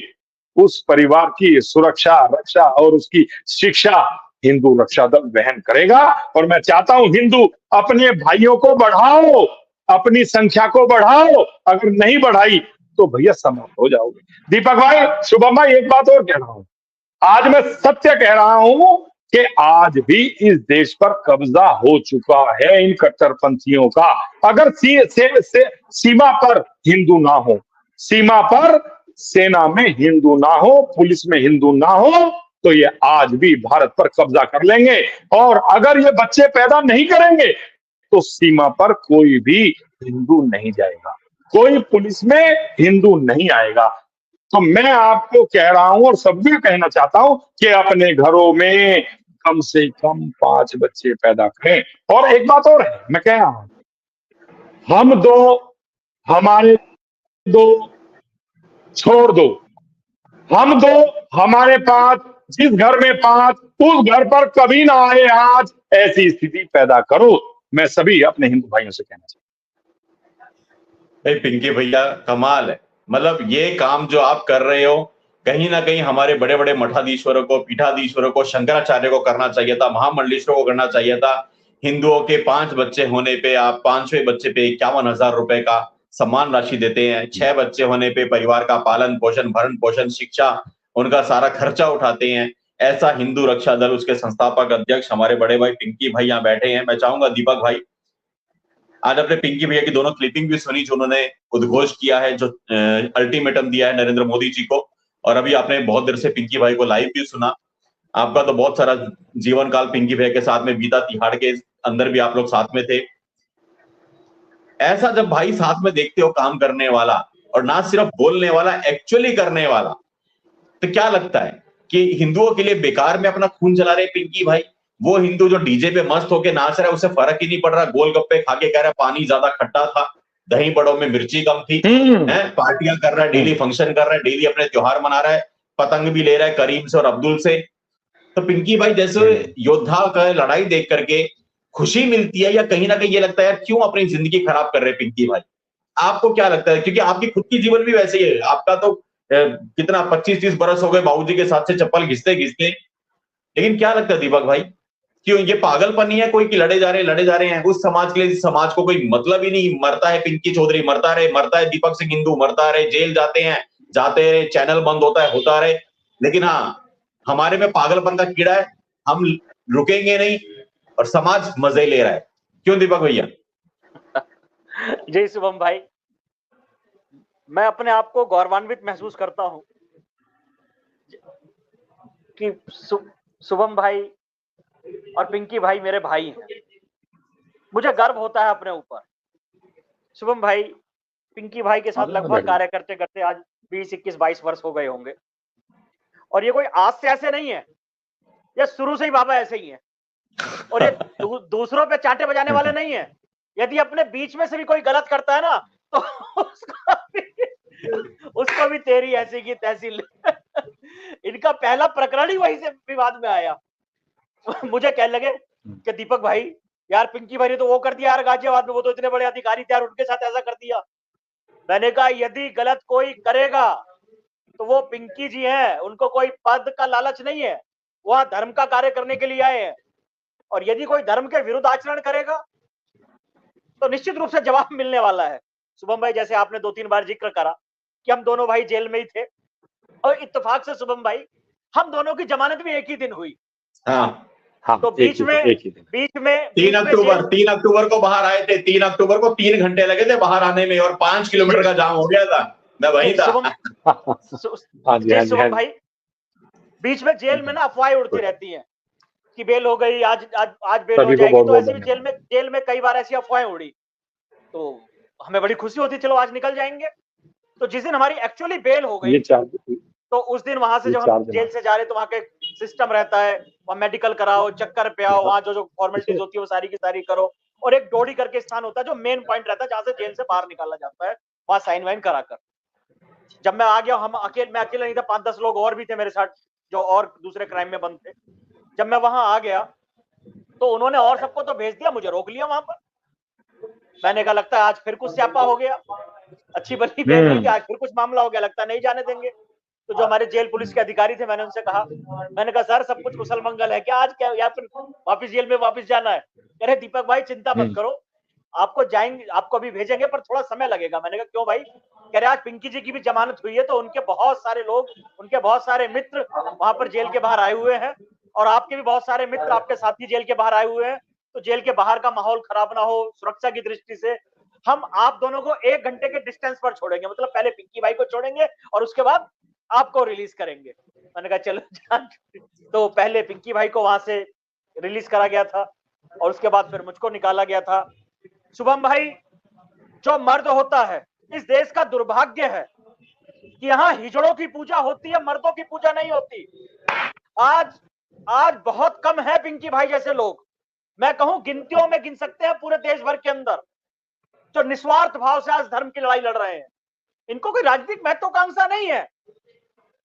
उस परिवार की सुरक्षा, रक्षा और उसकी शिक्षा हिंदू रक्षा दल वहन करेगा। और मैं चाहता हूं हिंदू अपने भाइयों को बढ़ाओ, अपनी संख्या को बढ़ाओ। अगर नहीं बढ़ाई तो भैया समाप्त हो जाओगे। दीपक भाई, शुभम भाई, एक बात और कह रहा हूं, आज मैं सत्य कह रहा हूं कि आज भी इस देश पर कब्जा हो चुका है इन कट्टरपंथियों का। अगर सीमा पर हिंदू ना हो, सीमा पर सेना में हिंदू ना हो, पुलिस में हिंदू ना हो, तो ये आज भी भारत पर कब्जा कर लेंगे। और अगर ये बच्चे पैदा नहीं करेंगे तो सीमा पर कोई भी हिंदू नहीं जाएगा, कोई पुलिस में हिंदू नहीं आएगा। तो मैं आपको कह रहा हूं और सबको कहना चाहता हूं कि अपने घरों में कम से कम 5 बच्चे पैदा करें। और एक बात और है, मैं कह रहा हूं, हम 2, हमारे 2 छोड़ दो, हम 2 हमारे 5, जिस घर में 5 उस घर पर कभी ना आए आज, ऐसी स्थिति पैदा करो। मैं सभी अपने हिंदू भाइयों से कहना चाहता हूं। पिंकी भैया कमाल है। मतलब ये काम जो आप कर रहे हो, कहीं ना कहीं हमारे बड़े बड़े मठाधीश्वरों को, पीठाधीश्वरों को, शंकराचार्य को करना चाहिए था, महामंडलेश्वरों को करना चाहिए था। हिंदुओं के 5 बच्चे होने पे आप 5वें बच्चे पे 51,000 रुपए का सम्मान राशि देते हैं। 6 बच्चे होने पे परिवार का पालन पोषण, भरण पोषण, शिक्षा, उनका सारा खर्चा उठाते हैं। ऐसा हिंदू रक्षा दल, उसके संस्थापक अध्यक्ष हमारे बड़े भाई पिंकी भाई यहाँ बैठे हैं। मैं चाहूंगा दीपक भाई, आज अपने पिंकी भैया की दोनों क्लिपिंग भी सुनी जो उन्होंने उद्घोष किया है, जो अल्टीमेटम दिया है नरेंद्र मोदी जी को, और अभी आपने बहुत देर से पिंकी भाई को लाइव भी सुना। आपका तो बहुत सारा जीवन काल पिंकी भाई के साथ में बीता, तिहाड़ के अंदर भी आप लोग साथ में थे। ऐसा जब भाई साथ में देखते हो काम करने वाला, और ना सिर्फ बोलने वाला, एक्चुअली करने वाला, तो क्या लगता है कि हिंदुओं के लिए बेकार में अपना खून जला रहे पिंकी भाई? वो हिंदू जो डीजे पे मस्त होके नाच रहा है, उससे फर्क ही नहीं पड़ रहा, गोलगप्पे खा के कह रहा है पानी ज्यादा खट्टा था, दही बड़ों में मिर्ची कम थी, है पार्टियां कर रहा है, डेली फंक्शन कर रहा है, डेली अपने त्योहार मना रहा है, पतंग भी ले रहा है करीम से और अब्दुल से। तो पिंकी भाई जैसे योद्धा का लड़ाई देख करके खुशी मिलती है, या कहीं ना कहीं ये लगता है यार क्यों अपनी जिंदगी खराब कर रहे हैं पिंकी भाई? आपको क्या लगता है? क्योंकि आपकी खुद की जीवन भी वैसे ही है, आपका तो कितना 25-30 बरस हो गए बाबूजी के साथ से चप्पल घिसते घिसते। लेकिन क्या लगता है दीपक भाई, क्यों ये पागलपन ही है कोई कि लड़े जा रहे हैं उस समाज के लिए जिस समाज को कोई मतलब ही नहीं? मरता है पिंकी चौधरी, मरता है दीपक सिंह हिंदू, मरता रहे, जेल जाते रहे, चैनल बंद होता रहे, लेकिन हाँ हमारे में पागलपन का कीड़ा है, हम रुकेंगे नहीं और समाज मजे ले रहा है। क्यों दीपक भैया? जी शुभम भाई, मैं अपने आप को गौरवान्वित महसूस करता हूं कि शुभम भाई और पिंकी भाई मेरे भाई हैं। मुझे गर्व होता है अपने ऊपर। शुभम भाई पिंकी भाई के साथ लगभग कार्य करते करते आज 20, 21, 22 वर्ष हो गए होंगे, और ये कोई आज से ऐसे नहीं है, ये शुरू से ही बाबा ऐसे ही है। और ये दूसरों पे चांटे बजाने वाले नहीं है। यदि अपने बीच में से भी कोई गलत करता है ना, तो उसको भी तेरी ऐसी की तैसी। इनका पहला प्रकरण ही वहीं से विवाद में आया। मुझे कहने लगे कि दीपक भाई यार पिंकी भाई ने तो वो कर दिया यार गाजियाबाद में, वो तो इतने बड़े अधिकारी थे यार, उनके साथ ऐसा कर दिया। मैंने कहा यदि गलत कोई करेगा तो वो पिंकी जी हैं, उनको कोई पद का लालच नहीं है, वह धर्म का कार्य करने के लिए आए हैं। और यदि कोई धर्म के विरुद्ध आचरण करेगा तो निश्चित रूप से जवाब मिलने वाला है। शुभम भाई जैसे आपने 2-3 बार जिक्र करा कि हम दोनों भाई जेल में ही थे, और इत्तेफाक से शुभम भाई हम दोनों की जमानत भी एक ही दिन हुई। हाँ, तो बीच में 3 अक्टूबर को बाहर आए थे। 3 अक्टूबर को 3 घंटे लगे थे बाहर आने में, और 5 किलोमीटर का जाम हो गया था, मैं वहीं था। शुभम भाई बीच में जेल में ना अफवाहें उड़ती रहती हैं कि बेल हो गई, आज बेल हो जाएगी, तो ऐसे भी जेल में कई बार ऐसी अफवाहें उड़ी, तो हमें बड़ी खुशी होती चलो आज निकल जाएंगे। तो जिस दिन हमारी एक्चुअली बेल हो गई, तो उस दिन वहां से जब हम जेल से जा रहे तो वहां के सिस्टम रहता है, वहां मेडिकल कराओ, चक्कर पे आओ, वहां जो फॉर्मेलिटीज होती है वो सारी की सारी करो, और एक डोडी करके स्थान होता है जो मेन पॉइंट रहता है जहां से जेल से बाहर निकाला जाता है, वहां साइन वाइन कराकर। जब मैं आ गया, मैं अकेला नहीं था, 5-10 लोग और भी थे मेरे साथ जो और दूसरे क्राइम में बंद थे। जब मैं वहां आ गया तो उन्होंने और सबको तो भेज दिया, मुझे रोक लिया वहां पर। मैंने कहा लगता है आज फिर कुछ स्यापा हो गया, अच्छी बनी बेल मिल गई, आज फिर कुछ मामला हो गया, लगता है नहीं जाने देंगे। तो जो हमारे जेल पुलिस के अधिकारी थे, मैंने उनसे कहा, मैंने कहा सर सब कुछ कुशल मंगल है क्या, आज क्या या फिर वापस जेल में वापस जाना है? कह रहे दीपक भाई चिंता मत करो, आपको जाएंगे, आपको अभी भेजेंगे पर थोड़ा समय लगेगा। मैंने कहा क्यों भाई? कह रहे आज पिंकी जी की भी जमानत हुई है, तो उनके बहुत सारे लोग, उनके बहुत सारे मित्र वहां पर जेल के बाहर आए हुए हैं, और आपके भी बहुत सारे मित्र आपके साथी जेल के बाहर आए हुए हैं, तो जेल के बाहर का माहौल खराब ना हो, सुरक्षा की दृष्टि से हम आप दोनों को 1 घंटे के डिस्टेंस पर छोड़ेंगे, मतलब पहले पिंकी भाई को छोड़ेंगे और उसके बाद आपको रिलीज करेंगे। मैंने कहा चलो जान। तो पहले पिंकी भाई को वहां से रिलीज करा गया था, और उसके बाद फिर मुझको निकाला गया था। शुभम भाई जो मर्द होता है, इस देश का दुर्भाग्य है कि यहाँ हिजड़ों की पूजा होती है, मर्दों की पूजा नहीं होती। आज बहुत कम है पिंकी भाई जैसे लोग, मैं कहूं गिनतियों में गिन सकते हैं पूरे देश भर के अंदर, जो निस्वार्थ भाव से आज धर्म की लड़ाई लड़ रहे हैं। इनको कोई राजनीतिक महत्वाकांक्षा नहीं है।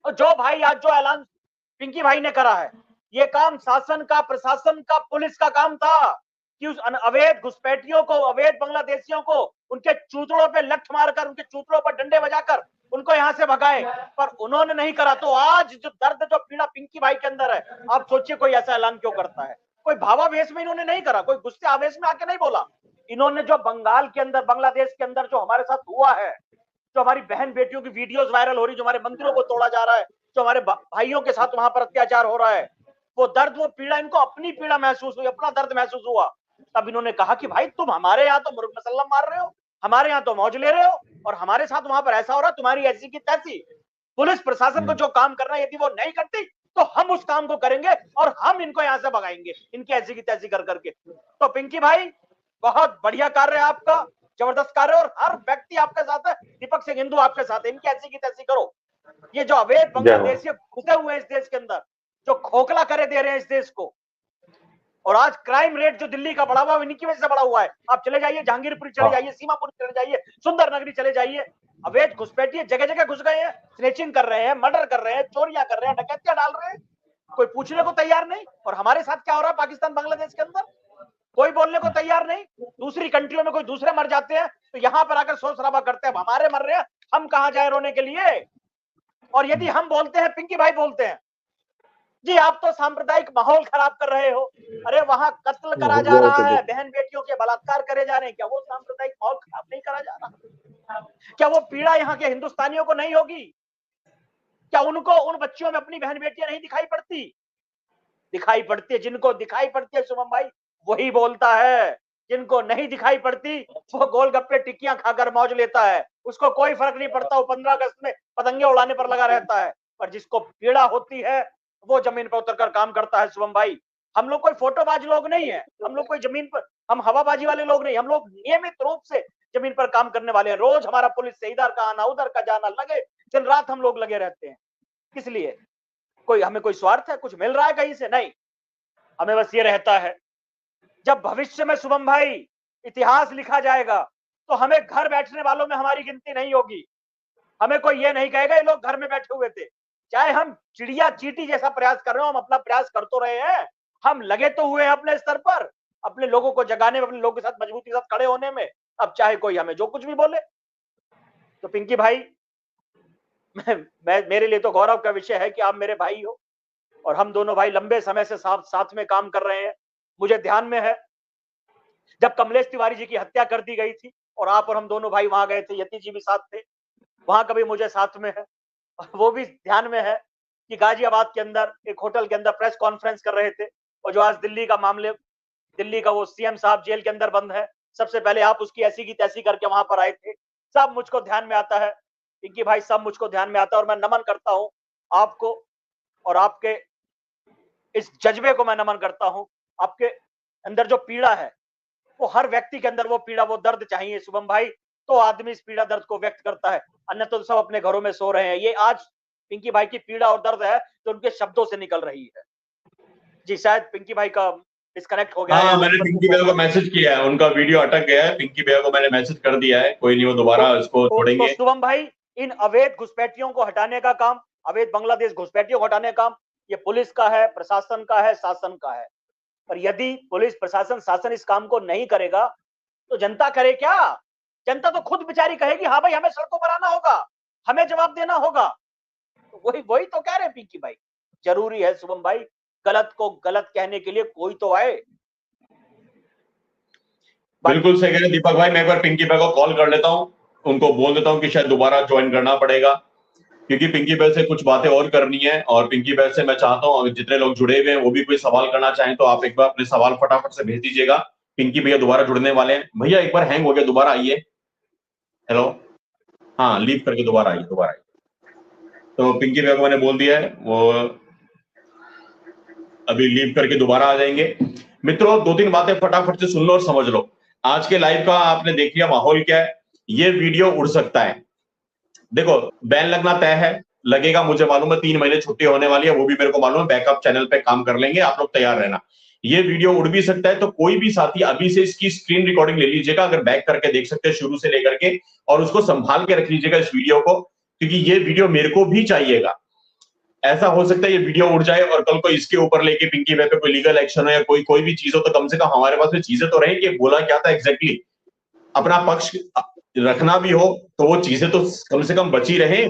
और जो भाई आज जो ऐलान पिंकी भाई ने करा है, ये काम शासन का, प्रशासन का, पुलिस का काम था कि उस अवैध घुसपैठियों को, अवैध बांग्लादेशियों को उनके चूतड़ों पे लठ मारकर, उनके चूतड़ों पर डंडे बजाकर उनको यहां से भगाए, पर उन्होंने नहीं करा। तो आज जो दर्द, जो पीड़ा पिंकी भाई के अंदर है, आप सोचिए कोई ऐसा ऐलान क्यों करता है? कोई भावावेश में इन्होंने नहीं करा, कोई गुस्से आवेश में आके नहीं बोला। इन्होंने जो बंगाल के अंदर, बांग्लादेश के अंदर जो हमारे साथ हुआ है, जो हमारी बहन बेटियों की वीडियोस वायरल हो रही, जो हमारे मंदिरों को तोड़ा जा रहा है, जो हमारे भाइयों के साथ वहां पर अत्याचार हो रहा है, वो दर्द, वो पीड़ा, इनको अपनी पीड़ा महसूस हुई, अपना दर्द महसूस हुआ। तब इन्होंने कहा कि भाई तुम हमारे यहाँ तो मुर्ग मसल्लम मार रहे हो, हमारे यहाँ तो मौज ले रहे हो, और हमारे साथ वहां पर ऐसा हो रहा है, तुम्हारी ऐसी की तैसी। पुलिस प्रशासन को जो काम करना है, यदि वो नहीं करती तो हम उस काम को करेंगे और हम इनको यहां से भगाएंगे, इनकी ऐसी की तैसी कर करके। तो पिंकी भाई बहुत बढ़िया कार्य है आपका, जबरदस्त कार्य, और हर व्यक्ति आपके साथ है, दीपक सिंह हिंदू आपके साथ है, इनकी ऐसी की तैसी करो। ये जो अवैध बांग्लादेशी घुसे हुए हैं इस देश के अंदर, जो खोखला करे दे रहे हैं इस देश को, और आज क्राइम रेट जो दिल्ली का बढ़ा हुआ है इनकी वजह से बढ़ा हुआ है। आप चले जाइए जहांगीरपुरी चले जाइए, सीमापुरी चले जाइए, सुंदर नगरी चले जाइए, अवैध घुसपैठिए जगह जगह घुस गए हैं, स्नेचिंग कर रहे हैं, मर्डर कर रहे हैं, चोरियां कर रहे हैं, डकैतियां डाल रहे हैं, कोई पूछने को तैयार नहीं। और हमारे साथ क्या हो रहा है पाकिस्तान बांग्लादेश के अंदर, कोई बोलने को तैयार नहीं। दूसरी कंट्रियों में कोई दूसरे मर जाते हैं तो यहाँ पर आकर शोर शराबा करते हैं, हमारे मर रहे हैं, हम कहां जाए रोने के लिए। और यदि हम बोलते हैं, पिंकी भाई बोलते हैं जी आप तो सांप्रदायिक माहौल खराब कर रहे हो, अरे वहां कत्ल करा जा रहा है, बहन बेटियों के बलात्कार करे जा रहे हैं, क्या वो सांप्रदायिक माहौल खराब नहीं करा जा रहा? क्या वो पीड़ा यहाँ के हिंदुस्तानियों को नहीं होगी? क्या उनको उन बच्चियों में अपनी बहन बेटियां नहीं दिखाई पड़ती? दिखाई पड़ती है। जिनको दिखाई पड़ती है शुभम भाई वही बोलता है, जिनको नहीं दिखाई पड़ती वो गोलगप्पे टिक्कियां खाकर मौज लेता है, उसको कोई फर्क नहीं पड़ता, वो 15 अगस्त में पतंगे उड़ाने पर लगा रहता है। पर जिसको पीड़ा होती है वो जमीन पर उतरकर काम करता है। शुभम भाई हम लोग कोई फोटोबाज लोग नहीं है, हम लोग कोई जमीन पर हम हवाबाजी वाले लोग नहीं, हम लोग नियमित रूप से जमीन पर काम करने वाले हैं। रोज हमारा पुलिस से इधर का आना उधर का जाना, लगे दिन रात हम लोग लगे रहते हैं। किस लिए? कोई हमें कोई स्वार्थ है, कुछ मिल रहा है कहीं से? नहीं, हमें बस ये रहता है जब भविष्य में शुभम भाई इतिहास लिखा जाएगा तो हमें घर बैठने वालों में हमारी गिनती नहीं होगी। हमें कोई ये नहीं कहेगा ये लोग घर में बैठे हुए थे। चाहे हम चिड़िया चींटी जैसा प्रयास कर रहे हो, हम अपना प्रयास कर तो रहे हैं, हम लगे तो हुए हैं अपने स्तर पर, अपने लोगों को जगाने में, अपने लोगों के साथ मजबूती के साथ खड़े होने में। अब चाहे कोई हमें जो कुछ भी बोले। तो पिंकी भाई मैं मेरे लिए तो गौरव का विषय है कि आप मेरे भाई हो और हम दोनों भाई लंबे समय से साथ में काम कर रहे हैं। मुझे ध्यान में है जब कमलेश तिवारी जी की हत्या कर दी गई थी और आप और हम दोनों भाई वहां गए थे, यति जी भी साथ थे, वहां कभी मुझे साथ में है। और वो भी ध्यान में है कि गाजियाबाद के अंदर एक होटल के अंदर प्रेस कॉन्फ्रेंस कर रहे थे और जो आज दिल्ली का मामले, दिल्ली का वो सीएम साहब जेल के अंदर बंद है, सबसे पहले आप उसकी ऐसी की तैसी करके वहां पर आए थे। सब मुझको ध्यान में आता है पिंकी भाई, सब मुझको ध्यान में आता है। और मैं नमन करता हूं आपको और आपके इस जज्बे को मैं नमन करता हूं। आपके अंदर जो पीड़ा है वो हर व्यक्ति के अंदर वो पीड़ा, वो दर्द चाहिए शुभम भाई, तो आदमी इस पीड़ा दर्द को व्यक्त करता है, अन्यथा तो सब अपने घरों में सो रहे हैं। ये आज पिंकी भाई की पीड़ा और दर्द है जो उनके शब्दों से निकल रही है। जी शायद पिंकी भाई का डिस्कनेक्ट हो गया है। मैंने पिंकी भैया को मैसेज किया है, उनका वीडियो अटक गया है, पिंकी भैया को मैंने मैसेज कर दिया है, कोई नहीं वो दोबारा इसको छोड़ेंगे। तो शुभम भाई इन अवैध घुसपैठियों को हटाने का काम, अवैध बांग्लादेश घुसपैठियों को हटाने का काम ये पुलिस का है, प्रशासन का है, शासन का है। और यदि पुलिस प्रशासन शासन इस काम को नहीं करेगा तो जनता करे क्या? जनता तो खुद बेचारी कहेगी हाँ भाई हमें सड़कों पर आना होगा, हमें जवाब देना होगा। तो वही तो कह रहे हैं पिंकी भाई, जरूरी है शुभम भाई गलत को गलत कहने के लिए कोई तो आए। बिल्कुल सही कह रहे दीपक भाई, मैं एक बार पिंकी भाई को कॉल कर लेता हूँ, उनको बोल देता हूँ कि शायद दोबारा ज्वाइन करना पड़ेगा क्योंकि पिंकी भाई से कुछ बातें और करनी है। और पिंकी भाई से मैं चाहता हूँ जितने लोग जुड़े हुए हैं वो भी कोई सवाल करना चाहें तो आप एक बार अपने सवाल फटाफट से भेज दीजिएगा। पिंकी भैया दोबारा जुड़ने वाले हैं। भैया एक बार हैंग हो गया, दोबारा आइए। हेलो, हाँ लीव करके दोबारा आइए, दोबारा आइए। तो पिंकी भैया को मैंने बोल दिया है, वो अभी लीव करके दोबारा आ जाएंगे। मित्रों 2-3 बातें फटाफट से सुन लो और समझ लो। आज के लाइव का आपने देख लिया माहौल क्या है। ये वीडियो उड़ सकता है, देखो बैन लगना तय है, लगेगा मुझे मालूम है, 3 महीने छुट्टी होने वाली है वो भी मेरे को मालूम है, बैकअप चैनल पे काम कर लेंगे, आप लोग तैयार रहना। ये वीडियो उड़ भी सकता है, तो कोई भी साथी अभी से इसकी स्क्रीन रिकॉर्डिंग ले लीजिएगा, अगर बैक करके देख सकते हैं शुरू से लेकर के, और उसको संभाल के रख लीजिएगा इस वीडियो को, क्योंकि ये वीडियो मेरे को भी चाहिएगा। ऐसा हो सकता है ये वीडियो उड़ जाए और कल को इसके ऊपर लेके पिंकी भाई पे कोई लीगल एक्शन हो या कोई भी चीज हो, तो कम से कम हमारे पास में चीजें तो रहे कि बोला क्या था एग्जैक्टली, अपना पक्ष रखना भी हो तो वो चीजें तो कम से कम बची रहे।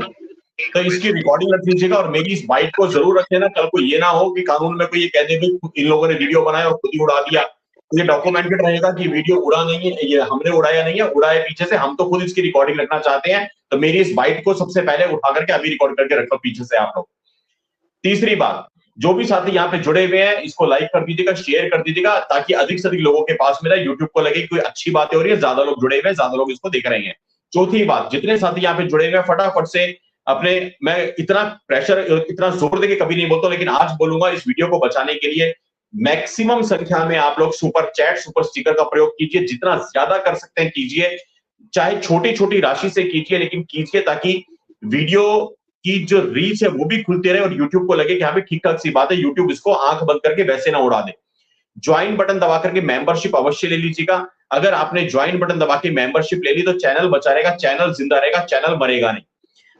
तो इसकी रिकॉर्डिंग रख लीजिएगा और मेरी इस बाइट को जरूर रख लेना, कल को ये ना हो कि कानून में कोई ये कह दे इन लोगों ने वीडियो बनाया और खुद ही उड़ा दिया। तो ये डॉक्यूमेंटेड रहेगा कि वीडियो उड़ा नहीं है, ये हमने उड़ाया नहीं है, उड़ा है पीछे से, हम तो खुद इसकी रिकॉर्डिंग रखना चाहते हैं। तो मेरी इस बाइट को सबसे पहले उठा करके अभी रिकॉर्ड करके रख लो पीछे से आप लोग। तीसरी बात, जो भी साथी यहाँ पे जुड़े हुए हैं इसको लाइक कर दीजिएगा, शेयर कर दीजिएगा, ताकि अधिक से अधिक लोगों के पास में यूट्यूब को लगे कोई अच्छी बातें हो रही है, ज्यादा लोग जुड़े हुए हैं, ज्यादा लोग इसको देख रहे हैं। चौथी बात, जितने साथी यहाँ पे जुड़े हुए हैं फटाफट से मैं इतना प्रेशर, इतना जोर देके कभी नहीं बोलता, लेकिन आज बोलूंगा इस वीडियो को बचाने के लिए मैक्सिमम संख्या में आप लोग सुपर चैट, सुपर स्टिकर का प्रयोग कीजिए, जितना ज्यादा कर सकते हैं कीजिए, चाहे छोटी छोटी राशि से कीजिए, लेकिन कीजिए ताकि वीडियो की जो रीच है वो भी खुलते रहे और यूट्यूब को लगे कि हाँ भाई ठीक ठाक सी बात है, यूट्यूब इसको आंख बंद करके वैसे ना उड़ा दे। ज्वाइन बटन दबा करके मेंबरशिप अवश्य ले लीजिएगा। अगर आपने ज्वाइन बटन दबा के मेंबरशिप ले ली तो चैनल बचा रहेगा, चैनल जिंदा रहेगा, चैनल मरेगा नहीं।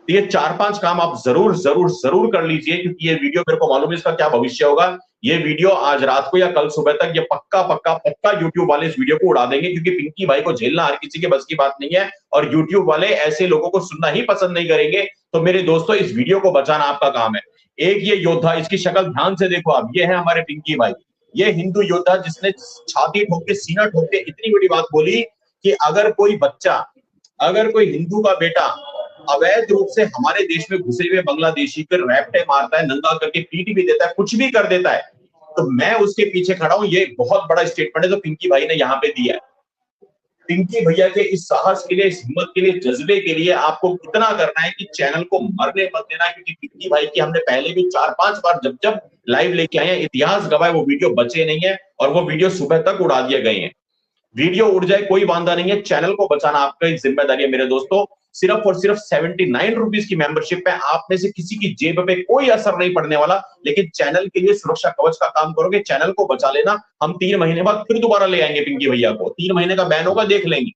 तो ये 4-5 काम आप जरूर जरूर जरूर कर लीजिए, क्योंकि ये वीडियो मेरे को मालूम है इसका क्या भविष्य होगा। ये वीडियो आज रात को या कल सुबह तक ये पक्का पक्का पक्का यूट्यूब वाले इस वीडियो को उड़ा देंगे, क्योंकि पिंकी भाई को झेलना हर किसी के बस की बात नहीं है और यूट्यूब वाले ऐसे लोगों को सुनना ही पसंद नहीं करेंगे। तो मेरे दोस्तों, इस वीडियो को बचाना आपका काम है। एक ये योद्धा, इसकी शक्ल ध्यान से देखो आप, ये है हमारे पिंकी भाई, ये हिंदू योद्धा जिसने छाती ठोक के, सीना ठोक के इतनी बड़ी बात बोली कि अगर कोई बच्चा, अगर कोई हिंदू का बेटा अवैध रूप से हमारे देश में घुसे हुए बांग्लादेशी को रैप्टे मारता है, नंगा करके पीट भी देता है, कुछ भी कर देता है, तो मैं उसके पीछे खड़ा हूं। ये बहुत बड़ा स्टेटमेंट है जो पिंकी भाई ने यहाँ पे दिया है। पिंकी भैया के इस साहस के लिए, इस हिम्मत के लिए, जज्बे के लिए आपको कितना करना है कि चैनल को मरने मत देना, क्योंकि पिंकी भाई की हमने पहले भी 4-5 बार जब जब लाइव लेके आए हैं, इतिहास गवाह वो वीडियो बचे नहीं है और वो वीडियो सुबह तक उड़ा दिए गए हैं। वीडियो उड़ जाए कोई बांधा नहीं है, चैनल को बचाना आपका एक जिम्मेदारी है मेरे दोस्तों। सिर्फ और सिर्फ 79 रुपीज की मेंबरशिप पे आप में से किसी की जेब पे कोई असर नहीं पड़ने वाला, लेकिन चैनल के लिए सुरक्षा कवच का काम करोगे, चैनल को बचा लेना। हम 3 महीने बाद फिर दोबारा ले आएंगे पिंकी भैया को। 3 महीने का बैन होगा, देख लेंगे।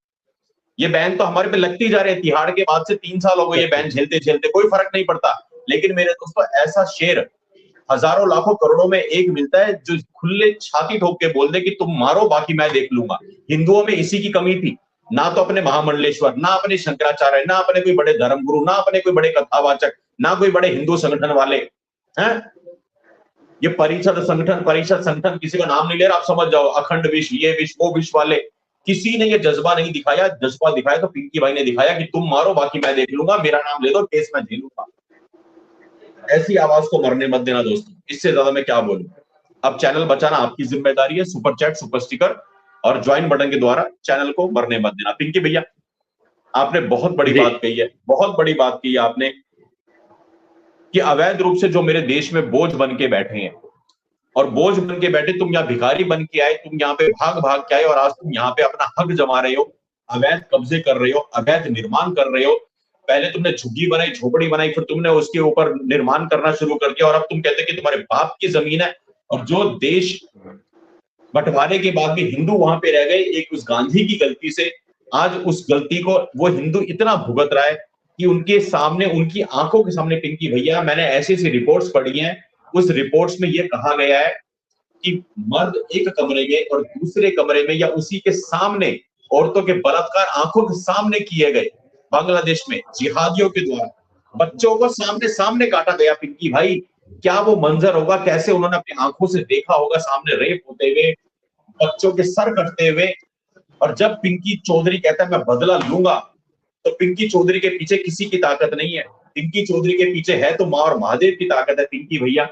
ये बैन तो हमारे पे लगती जा रहे हैं, तिहाड़ के बाद से 3 साल हो गए ये बैन झेलते झेलते, कोई फर्क नहीं पड़ता। लेकिन मेरे दोस्तों, ऐसा शेर हजारों लाखों करोड़ों में एक मिलता है जो खुले छाती ठोक के बोल दे कि तुम मारो, बाकी मैं देख लूंगा। हिंदुओं में इसी की कमी थी, ना तो अपने महामंडलेश्वर, ना अपने शंकराचार्य, ना अपने कोई बड़े धर्मगुरु, ना अपने कोई बड़े कथावाचक, ना कोई बड़े हिंदू संगठन वाले हैं। ये परिषद संगठन किसी का नाम नहीं ले रहा, आप समझ जाओ, अखंड विश्व, ये विश्व, वो विश्व वाले, किसी ने ये जज्बा नहीं दिखाया। जज्बा दिखाया तो पिंकी भाई ने दिखाया कि तुम मारो, बाकी मैं देख लूंगा, मेरा नाम ले दो, केस मैं झेलूंगा। ऐसी आवाज को मरने मत देना दोस्तों, इससे ज्यादा मैं क्या बोलूं। अब चैनल बचाना आपकी जिम्मेदारी है। सुपर चैट, सुपर स्टिकर और ज्वाइन बटन के द्वारा चैनल को मरने मत देना। पिंकी भैया, आपने बहुत बड़ी बात कही है, बहुत बड़ी बात कही है आपने कि अवैध रूप से जो मेरे देश में बोझ बन के बैठे हैं, और बोझ बन के बैठे, तुम यहाँ भिखारी बन के आए, तुम यहाँ पे भाग भाग के आए और आज तुम यहाँ पे अपना हक जमा रहे हो, अवैध कब्जे कर रहे हो, अवैध निर्माण कर रहे हो। पहले तुमने झुग्गी बनाई, झोपड़ी बनाई, फिर तुमने उसके ऊपर निर्माण करना शुरू कर दिया और अब तुम कहते कि तुम्हारे बाप की जमीन है। और जो देश बंटवारे के बाद भी हिंदू वहां पे रह गए, एक उस गांधी की गलती से, आज उस गलती को वो हिंदू इतना भुगत रहा है कि उनके सामने, उनकी आंखों के सामने, पिंकी भैया, मैंने ऐसी ऐसी रिपोर्ट्स पढ़ी हैं, उस रिपोर्ट्स में ये कहा गया है कि मर्द एक कमरे में और दूसरे कमरे में या उसी के सामने औरतों के बलात्कार आंखों के सामने किए गए बांग्लादेश में जिहादियों के द्वारा। बच्चों को सामने सामने काटा गया। पिंकी भाई, क्या वो मंजर होगा, कैसे उन्होंने अपनी आंखों से देखा होगा सामने रेप होते हुए, बच्चों के सर कटते हुए। और जब पिंकी चौधरी कहता है मैं बदला लूंगा, तो पिंकी चौधरी के पीछे किसी की ताकत नहीं है, पिंकी चौधरी के पीछे है तो मां और महादेव की ताकत है। पिंकी भैया,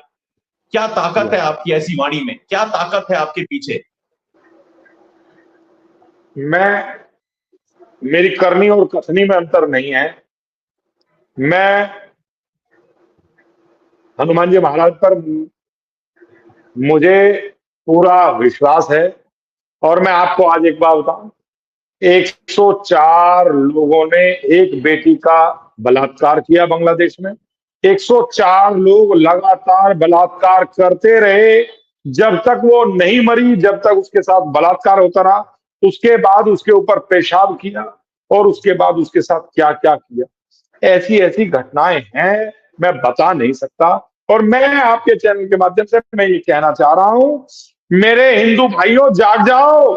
क्या ताकत है आपकी ऐसी वाणी में, क्या ताकत है आपके पीछे? मेरी करनी और कथनी में अंतर नहीं है। मैं हनुमान जी महाराज पर मुझे पूरा विश्वास है और मैं आपको आज एक बात बताऊं, 104 लोगों ने एक बेटी का बलात्कार किया बांग्लादेश में। 104 लोग लगातार बलात्कार करते रहे जब तक वो नहीं मरी, जब तक उसके साथ बलात्कार होता रहा। उसके बाद उसके ऊपर पेशाब किया और उसके बाद उसके साथ क्या क्या किया। ऐसी ऐसी घटनाएं हैं, मैं बता नहीं सकता। और मैं आपके चैनल के माध्यम से मैं ये कहना चाह रहा हूं, मेरे हिंदू भाइयों, जाग जाओ।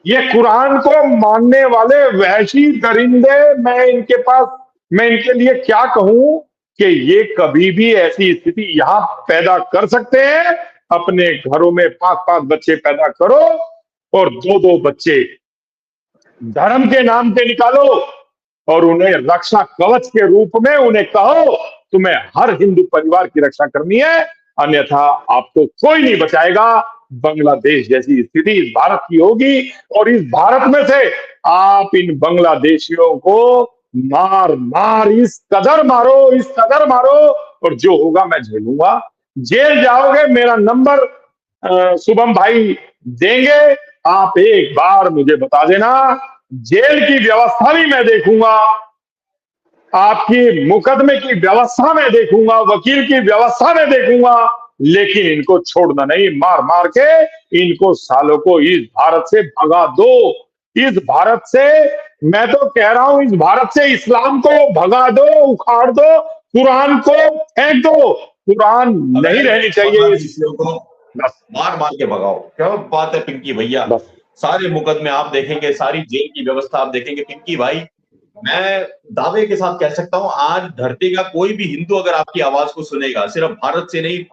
ये कुरान को मानने वाले वहशी दरिंदे, मैं इनके लिए क्या कहूं कि ये कभी भी ऐसी स्थिति यहां पैदा कर सकते हैं। अपने घरों में 5-5 बच्चे पैदा करो और 2-2 बच्चे धर्म के नाम पे निकालो और उन्हें रक्षा कवच के रूप में उन्हें कहो तुम्हें हर हिंदू परिवार की रक्षा करनी है, अन्यथा आपको कोई नहीं बचाएगा। बांग्लादेश जैसी स्थिति इस भारत की होगी और इस भारत में से आप इन बांग्लादेशियों को मार मार, इस कदर मारो, इस कदर मारो, और जो होगा मैं झेलूंगा। जेल जाओगे, मेरा नंबर शुभम भाई देंगे, आप एक बार मुझे बता देना, जेल की व्यवस्था भी मैं देखूंगा, आपकी मुकदमे की व्यवस्था में देखूंगा, वकील की व्यवस्था में देखूंगा, लेकिन इनको छोड़ना नहीं। मार मार के इनको सालों को इस भारत से भगा दो। इस भारत से, मैं तो कह रहा हूं, इस भारत से इस्लाम को भगा दो, उखाड़ दो, कुरान को फेंक दो। कुरान नहीं रहनी चाहिए इस को, मार मार के भगाओ। क्या बात है पिंकी भैया, सारे मुकदमे आप देखेंगे, सारी जेल की व्यवस्था आप देखेंगे। पिंकी भाई, मैं दावे के साथ कह सकता हूं, आज धरती का कोई भी हिंदू अगर आपकी आवाज को सुनेगा, सिर्फ भारत से नहीं,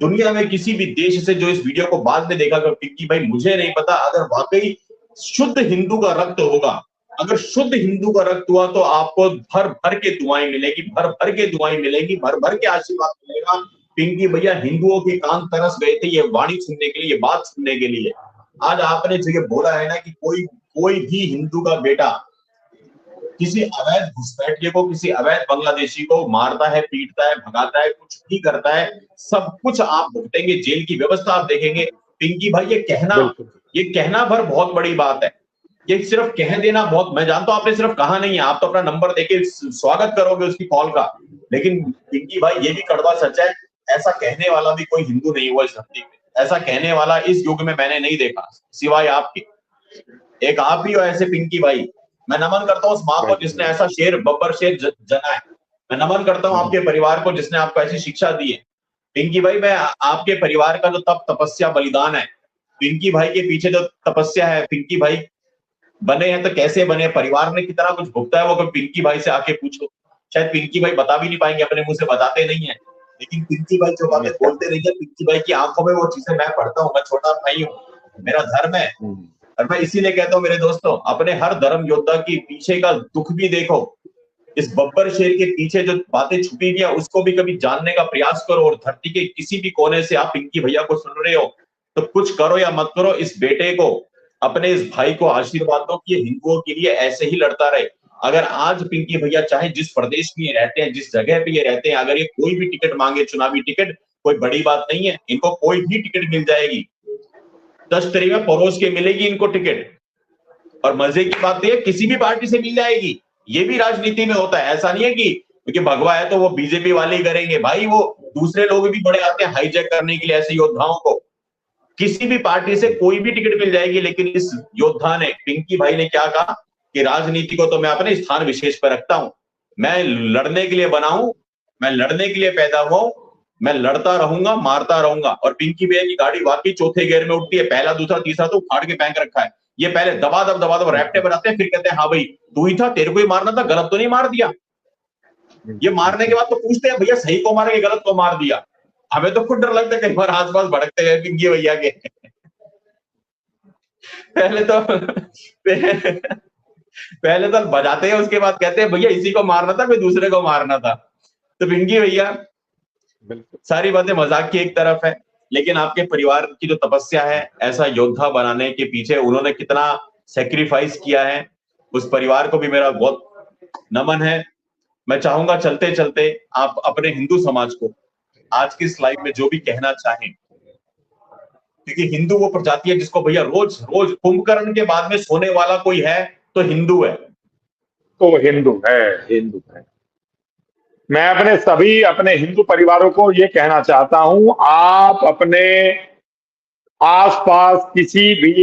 दुनिया में किसी भी देश से जो इस वीडियो को बाद में देखा, पिंकी भाई मुझे नहीं पता, अगर वाकई शुद्ध हिंदू का रक्त होगा, अगर शुद्ध हिंदू का रक्त हुआ, तो आपको भर भर के दुआएं मिलेगी, भर भर के दुआएं मिलेगी, भर भर के आशीर्वाद मिलेगा। पिंकी भैया, हिंदुओं के कान तरस गए थे ये वाणी सुनने के लिए, ये बात सुनने के लिए। आज आपने जो ये बोला है ना कि कोई भी हिंदू का बेटा किसी अवैध घुसपैठिए को, किसी अवैध बांग्लादेशी को मारता है, पीटता है, भगाता है, कुछ भी करता है, सब कुछ आप भुगतेंगे, जेल की व्यवस्था आप देखेंगे। पिंकी भाई, ये कहना भर बहुत बड़ी बात है, ये सिर्फ कह देना बहुत, मैं जानता हूं आपने सिर्फ कहा नहीं है, आप तो अपना नंबर देके स्वागत करोगे उसकी कॉल का, लेकिन पिंकी भाई ये भी कड़वा सच है, ऐसा कहने वाला भी कोई हिंदू नहीं हुआ इस धरती में। ऐसा कहने वाला इस युग में मैंने नहीं देखा, सिवाय आपके। एक आप ही हो ऐसे पिंकी भाई। मैं नमन करता हूं उस माँ को जिसने ऐसा शेर, बब्बर शेर जना है। मैं नमन करता हूं आपके परिवार को जिसने आपको ऐसी शिक्षा दी है। पिंकी भाई, मैं आपके परिवार का जो तप, तपस्या, बलिदान है, पिंकी भाई के पीछे जो तपस्या है, पिंकी भाई बने हैं तो कैसे बने, परिवार ने कितना कुछ भुगता है, वो कोई पिंकी भाई से आके पूछो। शायद पिंकी भाई बता भी नहीं पाएंगे, अपने मुंह से बताते नहीं है, लेकिन पिंकी भाई जो बातें बोलते नहीं है, पिंकी भाई की आंखों में वो चीजें मैं पढ़ता हूँ। मैं छोटा भाई हूँ, मेरा धर्म है, और मैं इसीलिए कहता हूँ मेरे दोस्तों, अपने हर धर्म योद्धा के पीछे का दुख भी देखो। इस बब्बर शेर के पीछे जो बातें छुपी हुई है, उसको भी कभी जानने का प्रयास करो। और धरती के किसी भी कोने से आप पिंकी भैया को सुन रहे हो, तो कुछ करो या मत करो, इस बेटे को, अपने इस भाई को आशीर्वाद दो कि ये हिंदुओं के लिए ऐसे ही लड़ता रहे। अगर आज पिंकी भैया चाहे जिस प्रदेश में ये रहते हैं, जिस जगह पे ये रहते हैं, अगर ये कोई भी टिकट मांगे, चुनावी टिकट, कोई बड़ी बात नहीं है, इनको कोई भी टिकट मिल जाएगी, तश्तरी में परोस के मिलेगी इनको टिकट। और मजे की बात यह, किसी भी पार्टी से मिल जाएगी। ये भी राजनीति में होता है, ऐसा नहीं है कि क्योंकि भगवा है तो वो बीजेपी वाले ही करेंगे। भाई, वो दूसरे लोग भी बड़े आते हैं हाईजैक करने के लिए ऐसे योद्धाओं को। किसी भी पार्टी से कोई भी टिकट मिल जाएगी, लेकिन इस योद्धा ने, पिंकी भाई ने क्या कहा कि राजनीति को तो मैं अपने स्थान विशेष पर रखता हूं, मैं लड़ने के लिए बना हूं, मैं लड़ने के लिए पैदा हुआ हूं, मैं लड़ता रहूंगा, मारता रहूंगा। और पिंकी भैया की गाड़ी वाकई चौथे गियर में उठती है, पहला, दूसरा, तीसरा तो उखाड़ के फेंक रखा है। ये पहले दबा दब रैप्टे बनाते हैं, फिर कहते हैं हाँ भाई तू ही था, तेरे को ही मारना था, गलत तो नहीं मार दिया। ये मारने के बाद तो पूछते हैं भैया सही को मारे, गलत को मार दिया। हमें तो खुद डर लगता है कई बार आसपास भड़कते हैं पिंकी भैया के। पहले तो बजाते हैं, उसके बाद कहते हैं भैया इसी को मारना था, कोई दूसरे को मारना था। तो पिंकी भैया, सारी बातें मजाक की एक तरफ है, लेकिन आपके परिवार की जो तपस्या है, ऐसा योद्धा बनाने के पीछे उन्होंने कितना सेक्रीफाइस किया है, उस परिवार को भी मेरा बहुत नमन है। मैं चाहूंगा चलते चलते आप अपने हिंदू समाज को आज की इस लाइव में जो भी कहना चाहें, क्योंकि हिंदू वो प्रजाति है जिसको भैया रोज रोज कुंभकर्ण के बाद में सोने वाला कोई है तो हिंदू है, तो हिंदू है, हिंदू है। मैं अपने हिंदू परिवारों को ये कहना चाहता हूं, आप अपने आसपास किसी भी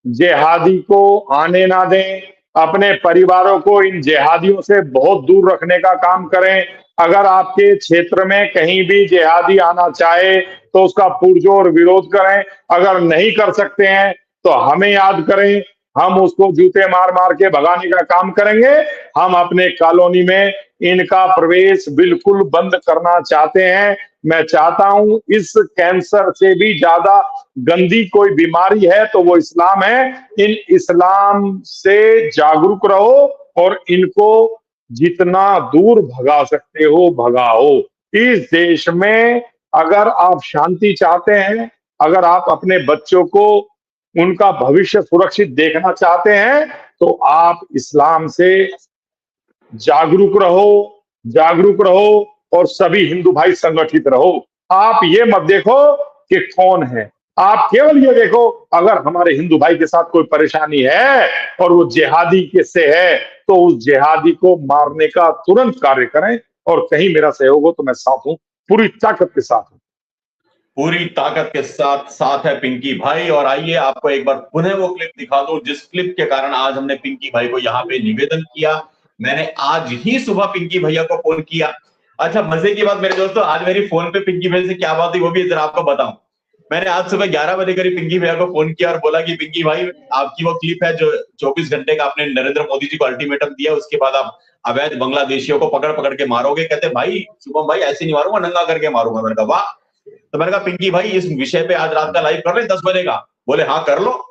जिहादी को आने ना दें, अपने परिवारों को इन जिहादियों से बहुत दूर रखने का काम करें। अगर आपके क्षेत्र में कहीं भी जिहादी आना चाहे तो उसका पुरजोर विरोध करें। अगर नहीं कर सकते हैं तो हमें याद करें, हम उसको जूते मार मार के भगाने का काम करेंगे। हम अपने कॉलोनी में इनका प्रवेश बिल्कुल बंद करना चाहते हैं। मैं चाहता हूं, इस कैंसर से भी ज्यादा गंदी कोई बीमारी है तो वो इस्लाम है। इन इस्लाम से जागरूक रहो और इनको जितना दूर भगा सकते हो भगाओ। इस देश में अगर आप शांति चाहते हैं, अगर आप अपने बच्चों को उनका भविष्य सुरक्षित देखना चाहते हैं, तो आप इस्लाम से जागरूक रहो और सभी हिंदू भाई संगठित रहो। आप ये मत देखो कि कौन है, आप केवल ये देखो अगर हमारे हिंदू भाई के साथ कोई परेशानी है और वो जिहादी के से है तो उस जिहादी को मारने का तुरंत कार्य करें। और कहीं मेरा सहयोग हो तो मैं साथ हूं, पूरी ताकत के साथ हूं। पूरी ताकत के साथ है पिंकी भाई। और आइए आपको एक बार पुनः वो क्लिप दिखा दूं जिस क्लिप के कारण आज हमने पिंकी भाई को यहाँ पे निवेदन किया। मैंने आज ही सुबह पिंकी भैया को फोन किया। अच्छा, मजे की बात मेरे दोस्तों, आज मेरी फोन पे पिंकी भैया से क्या बात हुई वो भी जरा आपको बताऊं। मैंने आज सुबह 11 बजे करीब पिंकी भैया को फोन किया और बोला कि पिंकी भाई आपकी वो क्लिप है जो 24 घंटे का आपने नरेंद्र मोदी जी को अल्टीमेटम दिया, उसके बाद आप अवैध बांग्लादेशियों को पकड़ पकड़ के मारोगे। कहते भाई शुभम भाई ऐसे नहीं मारूंगा, नंगा करके मारूंगा। मैंने कहा वाह। तो मैंने कहा पिंकी भाई इस विषय पे आज रात का लाइव कर ले 10 बजे का। बोले हाँ कर लो।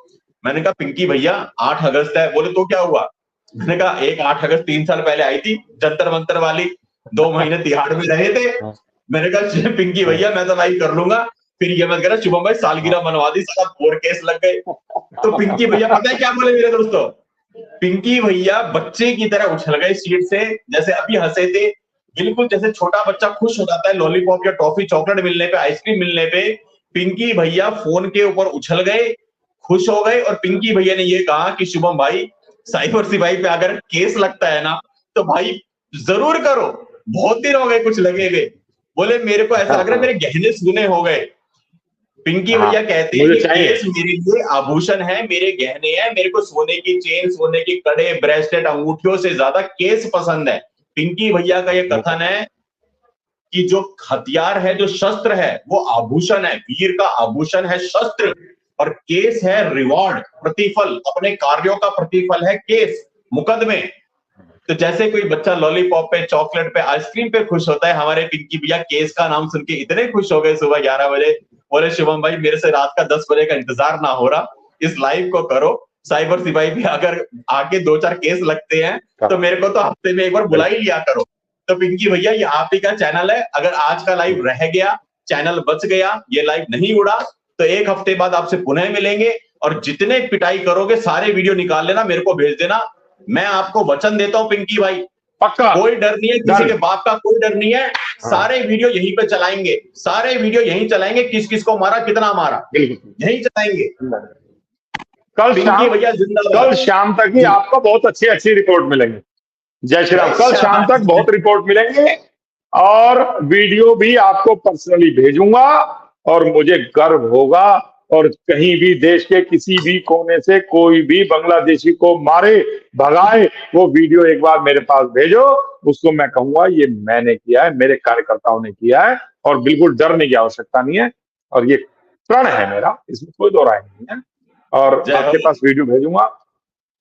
मैंने कहा पिंकी भैया 8 अगस्त है। बोले तो क्या हुआ। मैंने कहा एक 8 अगस्त 3 साल पहले आई थी जंतर मंतर वाली, 2 महीने तिहाड़ में रहे थे। मैंने कहा पिंकी भैया मैं तो लाइव कर लूंगा, फिर ये मत कहना शुभम भाई सालगिरह मनवा दी, साला 4 केस लग गए। तो पिंकी भैया पता है क्या बोले मेरे दोस्तों, पिंकी भैया बच्चे की तरह उछल गए सीट से, जैसे अभी हंसे थे, बिल्कुल जैसे छोटा बच्चा खुश हो जाता है लॉलीपॉप या टॉफी चॉकलेट मिलने पे, आइसक्रीम मिलने पे। पिंकी भैया फोन के ऊपर उछल गए, खुश हो गए। और पिंकी भैया ने ये कहा कि शुभम भाई साइबर सिपाही पे अगर केस लगता है ना तो भाई जरूर करो, बहुत दिन हो गए कुछ लगे हुए। बोले मेरे को ऐसा लग रहा है मेरे गहने सुने हो गए। पिंकी भैया कहते हैं कि केस मेरे लिए आभूषण है, मेरे गहने हैं, मेरे को सोने की चेन, सोने की कड़े, ब्रेसलेट, अंगूठियों से ज्यादा केस पसंद है। पिंकी भैया का ये कथन है कि जो हथियार है, जो शस्त्र है वो आभूषण है, वीर का आभूषण है शस्त्र, और केस है रिवॉर्ड, प्रतिफल, अपने कार्यों का प्रतिफल है केस, मुकदमे। तो जैसे कोई बच्चा लॉलीपॉप पे, चॉकलेट पे, आइसक्रीम पे खुश होता है, हमारे पिंकी भैया केस का नाम सुन के इतने खुश हो गए सुबह 11 बजे। बोले शुभम भाई मेरे से रात का 10 बजे का इंतजार ना हो रहा, इस लाइव को करो। साइबर सिपाही भी अगर आके 2-4 केस लगते हैं तो मेरे को तो हफ्ते में एक बार बुला ही लिया करो। तो पिंकी भैया ये आप ही का चैनल है, अगर आज का लाइव रह गया, चैनल बच गया, ये लाइव नहीं उड़ा, तो 1 हफ्ते बाद आपसे पुनः मिलेंगे। और जितने पिटाई करोगे सारे वीडियो निकाल लेना, मेरे को भेज देना। मैं आपको वचन देता हूं पिंकी भाई, पक्का, कोई डर नहीं है, किसी के बाप का कोई डर नहीं है। सारे वीडियो यहीं पे चलाएंगे, सारे वीडियो यहीं चलाएंगे, किस किस को मारा, कितना मारा, यहीं चलाएंगे। कल शाम तक ही आपको बहुत अच्छी रिपोर्ट मिलेंगे। जय श्री राम। कल शाम तक बहुत रिपोर्ट मिलेंगे और वीडियो भी आपको पर्सनली भेजूंगा। और मुझे गर्व होगा, और कहीं भी देश के किसी भी कोने से कोई भी बांग्लादेशी को मारे, भगाए, वो वीडियो एक बार मेरे पास भेजो, उसको मैं कहूंगा ये मैंने किया है, मेरे कार्यकर्ताओं ने किया है, और बिल्कुल डरने की आवश्यकता नहीं है। और ये प्रण है मेरा, इसमें कोई दो राय नहीं है। और आपके पास वीडियो भेजूंगा।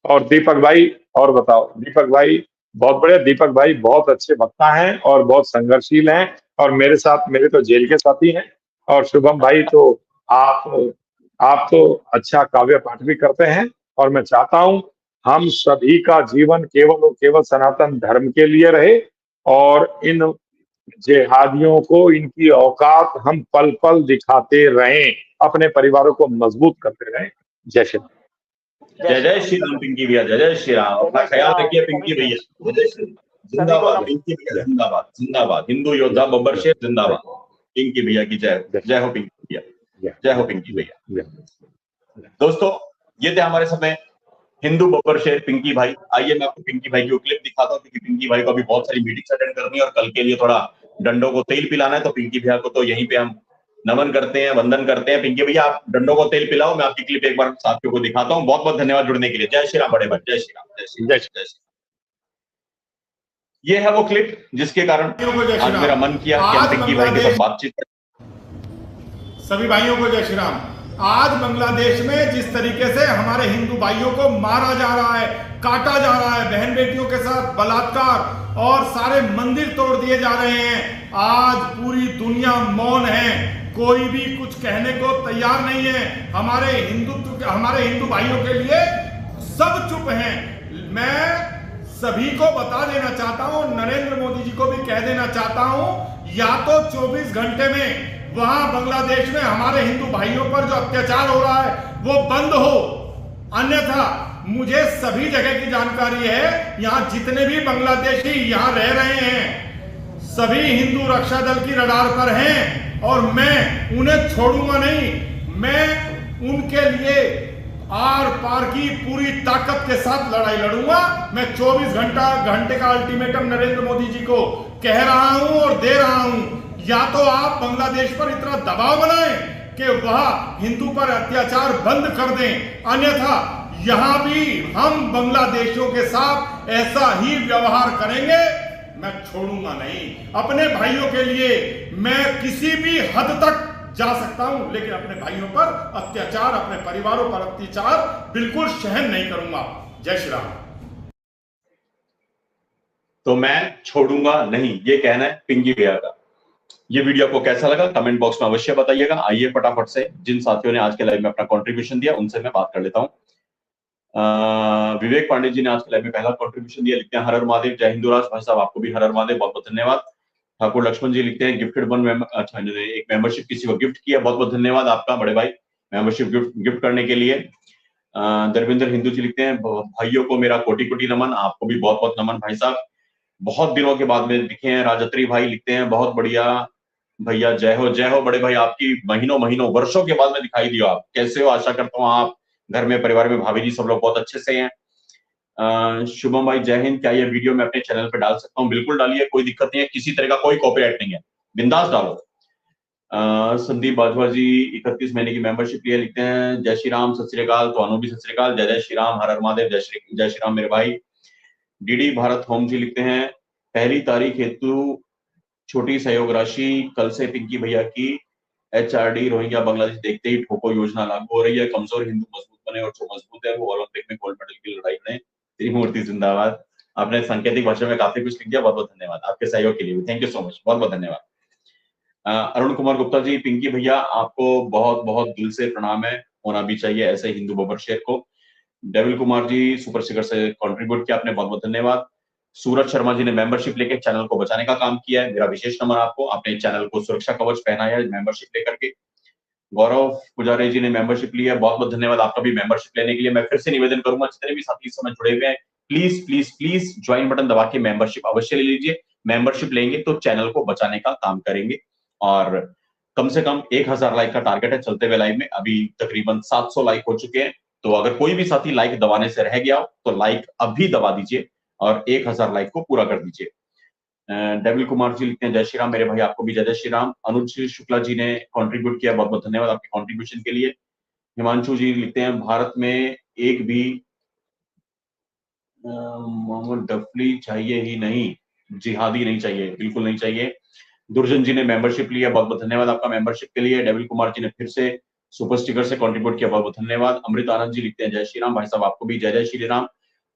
और दीपक भाई, और बताओ, दीपक भाई बहुत बड़े, दीपक भाई बहुत अच्छे वक्ता हैं और बहुत संघर्षशील हैं, और मेरे साथ, मेरे तो जेल के साथी हैं। और शुभम भाई तो आप तो अच्छा काव्य पाठ भी करते हैं। और मैं चाहता हूं हम सभी का जीवन केवल और केवल सनातन धर्म के लिए रहे, और इन जिहादियों को इनकी औकात हम पल पल दिखाते रहें, अपने परिवारों को मजबूत करते रहें। जय श्री राम। जय जय श्री राम पिंकी भैया, जय जय श्री राम। अपना ख्याल रखिए पिंकी भैया। जिंदाबाद पिंकी भैया, जिंदाबाद, जिंदाबाद। हिंदू योद्धा बब्बर शेर जिंदाबाद। पिंकी भैया की जय, जय हो पिंकी भैया, जय हो पिंकी भैया। दोस्तों ये थे हमारे समय हिंदू बब्बर शेर पिंकी भाई। आइए मैं आपको पिंकी भाई की क्लिप दिखाता हूँ, क्योंकि पिंकी भाई को अभी बहुत सारी मीटिंग्स अटेंड करनी है और कल के लिए थोड़ा डंडों को तेल पिलाना है। तो पिंकी भैया को तो यहीं पे हम नमन करते हैं, वंदन करते हैं। पिंकी भैया आप डंडों को तेल पिलाओ, मैं आपकी क्लिप एक बार साथियों को दिखाता हूँ। बहुत बहुत धन्यवाद जुड़ने के लिए। जय श्री राम बड़े भाई, जय श्री राम, जय श्री राम, जय श्री। ये है वो क्लिप जिसके कारण आज मेरा मन किया कि हम पिंकी भाई के साथ बातचीत करें। सभी भाइयों को जय श्री राम। आज बांग्लादेश में जिस तरीके से हमारे हिंदू भाइयों को मारा जा रहा है, काटा जा रहा है, बहन बेटियों के साथ बलात्कार, और सारे मंदिर तोड़ दिए जा रहे हैं, आज पूरी दुनिया मौन है, कोई भी कुछ कहने को तैयार नहीं है। हमारे हिंदू भाइयों के लिए सब चुप हैं। मैं सभी को बता देना चाहता हूं, नरेंद्र मोदी जी को भी कह देना चाहता हूं, या तो 24 घंटे में वहां बांग्लादेश में हमारे हिंदू भाइयों पर जो अत्याचार हो रहा है वो बंद हो, अन्यथा मुझे सभी जगह की जानकारी है। यहाँ जितने भी बांग्लादेशी यहाँ रह रहे हैं सभी हिंदू रक्षा दल की रडार पर हैं और मैं उन्हें छोड़ूंगा नहीं। मैं उनके लिए आर पार की पूरी ताकत के साथ लड़ाई लड़ूंगा। मैं 24 घंटे का अल्टीमेटम नरेंद्र मोदी जी को कह रहा हूं और दे रहा हूं। या तो आप बांग्लादेश पर इतना दबाव बनाएं कि वह हिंदू पर अत्याचार बंद कर दें, अन्यथा यहां भी हम बांग्लादेशियों के साथ ऐसा ही व्यवहार करेंगे। मैं छोड़ूंगा नहीं। अपने भाइयों के लिए मैं किसी भी हद तक जा सकता हूं, लेकिन अपने भाइयों पर अत्याचार, अपने परिवारों पर अत्याचार बिल्कुल सहन नहीं करूंगा। जय श्री राम। तो मैं छोड़ूंगा नहीं, ये कहना है पिंकी भैया का। ये वीडियो आपको कैसा लगा कमेंट बॉक्स में अवश्य बताइएगा। आइए फटाफट से जिन साथियों ने आज के लाइव में अपना कंट्रीब्यूशन दिया उनसे मैं बात कर लेता हूं। विवेक पांडे जी ने आज के लाइव में पहला कंट्रीब्यूशन दिया, लिखते हैं हर हर महादेव, जय हिंदू राष्ट्र। भाई साहब आपको भी हर हर महादेव, बहुत बहुत धन्यवाद। ठाकुर लक्ष्मण जी लिखते हैं गिफ्टेड वन अच्छा एक मेंबरशिप किसी को गिफ्ट किया, बहुत बहुत धन्यवाद आपका बड़े भाई मेंबरशिप गिफ्ट करने के लिए। दरविंदर हिंदू जी लिखते हैं भाइयों को मेरा कोटि कोटि नमन, आपको भी बहुत बहुत नमन भाई साहब, बहुत दिनों के बाद में दिखे हैं। राजत्री भाई लिखते हैं बहुत बढ़िया भैया, जय हो बड़े भाई, आपकी महीनों वर्षों के बाद में दिखाई दिया। आप कैसे हो? आशा करता हूँ आप घर में परिवार में भाभी जी सब लोग बहुत अच्छे से हैं। शुभम भाई जय हिंद, क्या ये वीडियो मैं अपने चैनल पे डाल सकता हूँ? बिल्कुल डालिए, कोई दिक्कत नहीं है, किसी तरह का कोई कॉपीराइट नहीं है, बिंदास डालो। संदीप बाजवा जी 31 महीने की मेंबरशिप लिए, लिखते हैं जय श्री राम, सत श्री अकाल, तो भी सत श्री अकाल, जय श्री राम, हर हर महादेव, जय श्री राम मेरे भाई। डीडी भारत होम जी लिखते हैं पहली तारीख हेतु छोटी सहयोग राशि, कल से पिंकी भैया की HRD रोहिंग्या बांग्लादेश देखते ही ठोको योजना लागू हो रही है, कमजोर हिंदू मजबूत बने और जो मजबूत है वो ओलंपिक में गोल्ड मेडल की लड़ाई लड़े। त्रिमूर्ति जिंदाबाद। आपने सांकेतिक भाषा में काफी कुछ लिख दिया, बहुत बहुत धन्यवाद आपके सहयोग के लिए, थैंक यू सो मच, बहुत बहुत धन्यवाद। अरुण कुमार गुप्ता जी, पिंकी भैया आपको बहुत बहुत दिल से प्रणाम है, होना भी चाहिए ऐसे हिंदू बबर शेर को। Devil Kumar ji super sticker से कंट्रीब्यूट किया आपने, बहुत बहुत धन्यवाद। सूरज शर्मा जी ने मेंबरशिप लेकर चैनल को बचाने का काम किया है, मेरा विशेष नमन आपको, आपने चैनल को सुरक्षा कवच पहनाया है मेंबरशिप लेकर के। गौरव पुजारी जी ने मेंबरशिप लिया, बहुत बहुत धन्यवाद आपका भी मेंबरशिप लेने के लिए। मैं फिर से निवेदन करूंगा जितने भी साथी इस समय जुड़े हुए हैं, please please please join button दबा के मेंबरशिप अवश्य ले लीजिए। मेंबरशिप लेंगे तो चैनल को बचाने का काम करेंगे। और कम से कम 1000 लाइक का टारगेट है चलते हुए लाइव में, अभी तकरीबन 700 लाइक हो चुके हैं। तो अगर कोई भी साथी लाइक दबाने से रह गया हो तो लाइक अभी दबा दीजिए और 1000 लाइक को पूरा कर दीजिए। डेविल कुमार जी लिखते हैं जय श्री राम मेरे भाई, आपको भी जय श्री राम। अनुज शुक्ला जी ने कंट्रीब्यूट किया, बहुत बहुत धन्यवाद आपके कंट्रीब्यूशन के लिए। हिमांशु जी लिखते हैं भारत में एक भी मोहम्मद डफली चाहिए ही नहीं, जिहादी नहीं चाहिए, बिल्कुल नहीं चाहिए। दुर्जन जी ने मेंबरशिप लिया, बहुत बहुत धन्यवाद आपका मेंबरशिप के लिए। डेविल कुमार जी ने फिर से सुपर स्टिकर से कंट्रीब्यूट किया, बहुत बहुत धन्यवाद। अमृत आनंद जी लिखते हैं जय श्री राम, भाई साहब आपको भी जय श्री राम।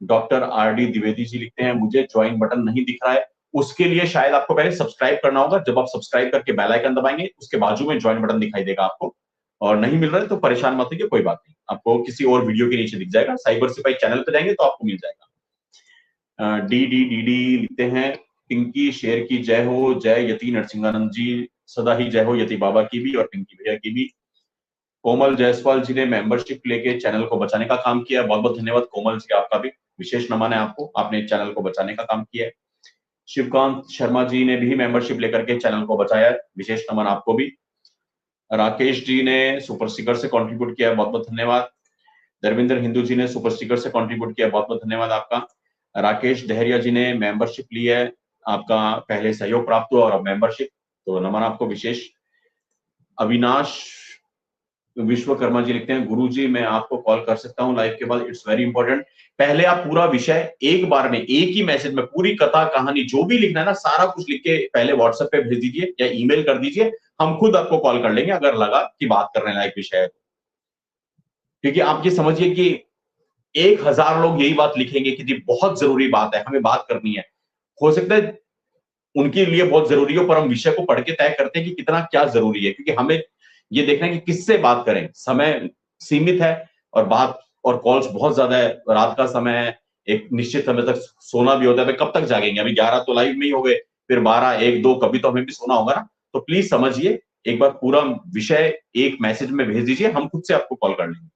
डॉक्टर RD द्विवेदी जी लिखते हैं मुझे ज्वाइन बटन नहीं दिख रहा है, उसके लिए शायद आपको पहले सब्सक्राइब करना होगा। जब आप सब्सक्राइब करके बेल आइकन दबाएंगे उसके बाजू में ज्वाइन बटन दिखाई देगा आपको, और नहीं मिल रहा है तो परेशान मत होइए, कोई बात नहीं, आपको किसी और वीडियो के नीचे दिख जाएगा। साइबर सिपाही चैनल पे जाएंगे तो आपको मिल जाएगा। डी लिखते हैं पिंकी शेर की जय हो, जय यति नरसिंहानंद जी, सदा ही जय हो यति बाबा की भी और पिंकी भैया की भी। कोमल जायसवाल जी ने मेंबरशिप लेके चैनल को बचाने का काम किया, बहुत बहुत धन्यवाद कोमल जी, आपका भी विशेष नमन है आपको, आपने चैनल को बचाने का काम किया है। शिवकांत शर्मा जी ने भी मेंबरशिप लेकर के चैनल को बचाया है, विशेष नमन आपको भी। राकेश जी ने सुपर स्टिकर से कंट्रीब्यूट किया, बहुत बहुत धन्यवाद। धर्मेंद्र हिंदू जी ने सुपर स्टिकर से कंट्रीब्यूट किया, बहुत बहुत धन्यवाद आपका। राकेश दहरिया जी ने मेंबरशिप ली है, आपका पहले सहयोग प्राप्त हुआ और अब मेंबरशिप, तो नमन आपको विशेष। अविनाश विश्वकर्मा जी लिखते हैं गुरुजी मैं आपको कॉल कर सकता हूं लाइव के बाद, इट्स वेरी इंपॉर्टेंट। पहले आप पूरा विषय एक बार में एक ही मैसेज में पूरी कथा कहानी जो भी लिखना है ना, सारा कुछ लिख के पहले व्हाट्सएप पे भेज दीजिए या ईमेल कर दीजिए, हम खुद आपको कॉल कर लेंगे अगर लगा कि बात करने लायक विषय है। क्योंकि आप ये समझिए कि 1000 लोग यही बात लिखेंगे कि जी बहुत जरूरी बात है, हमें बात करनी है। हो सकता है उनके लिए बहुत जरूरी हो, पर हम विषय को पढ़ के तय करते हैं कि कितना क्या जरूरी है, क्योंकि हमें ये देखना है कि किससे बात करें। समय सीमित है और बात और कॉल्स बहुत ज्यादा है, रात का समय है, एक निश्चित समय तक सोना भी होता है, कब तक जागेंगे? अभी 11 तो लाइव में ही हो गए, फिर 12, 1, 2 कभी तो हमें भी सोना होगा ना। तो प्लीज समझिए, एक बार पूरा विषय एक मैसेज में भेज दीजिए, हम खुद से आपको कॉल कर लेंगे।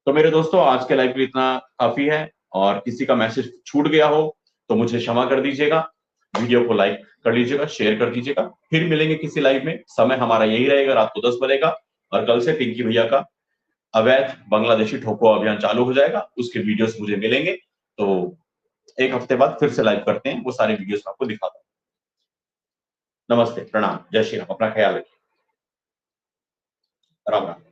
तो मेरे दोस्तों, आज के लाइव के लिए इतना काफी है, और किसी का मैसेज छूट गया हो तो मुझे क्षमा कर दीजिएगा। वीडियो को लाइक कर लीजिएगा, शेयर कर दीजिएगा। फिर मिलेंगे किसी लाइव में। समय हमारा यही रहेगा, रात को 10 बजेगा, और कल से पिंकी भैया का अवैध बांग्लादेशी ठोको अभियान चालू हो जाएगा। उसके वीडियोस मुझे मिलेंगे, तो एक हफ्ते बाद फिर से लाइव करते हैं, वो सारे वीडियोस आपको दिखाता हूं। नमस्ते, प्रणाम, जय श्री राम। अपना ख्याल रखिए। राम राम।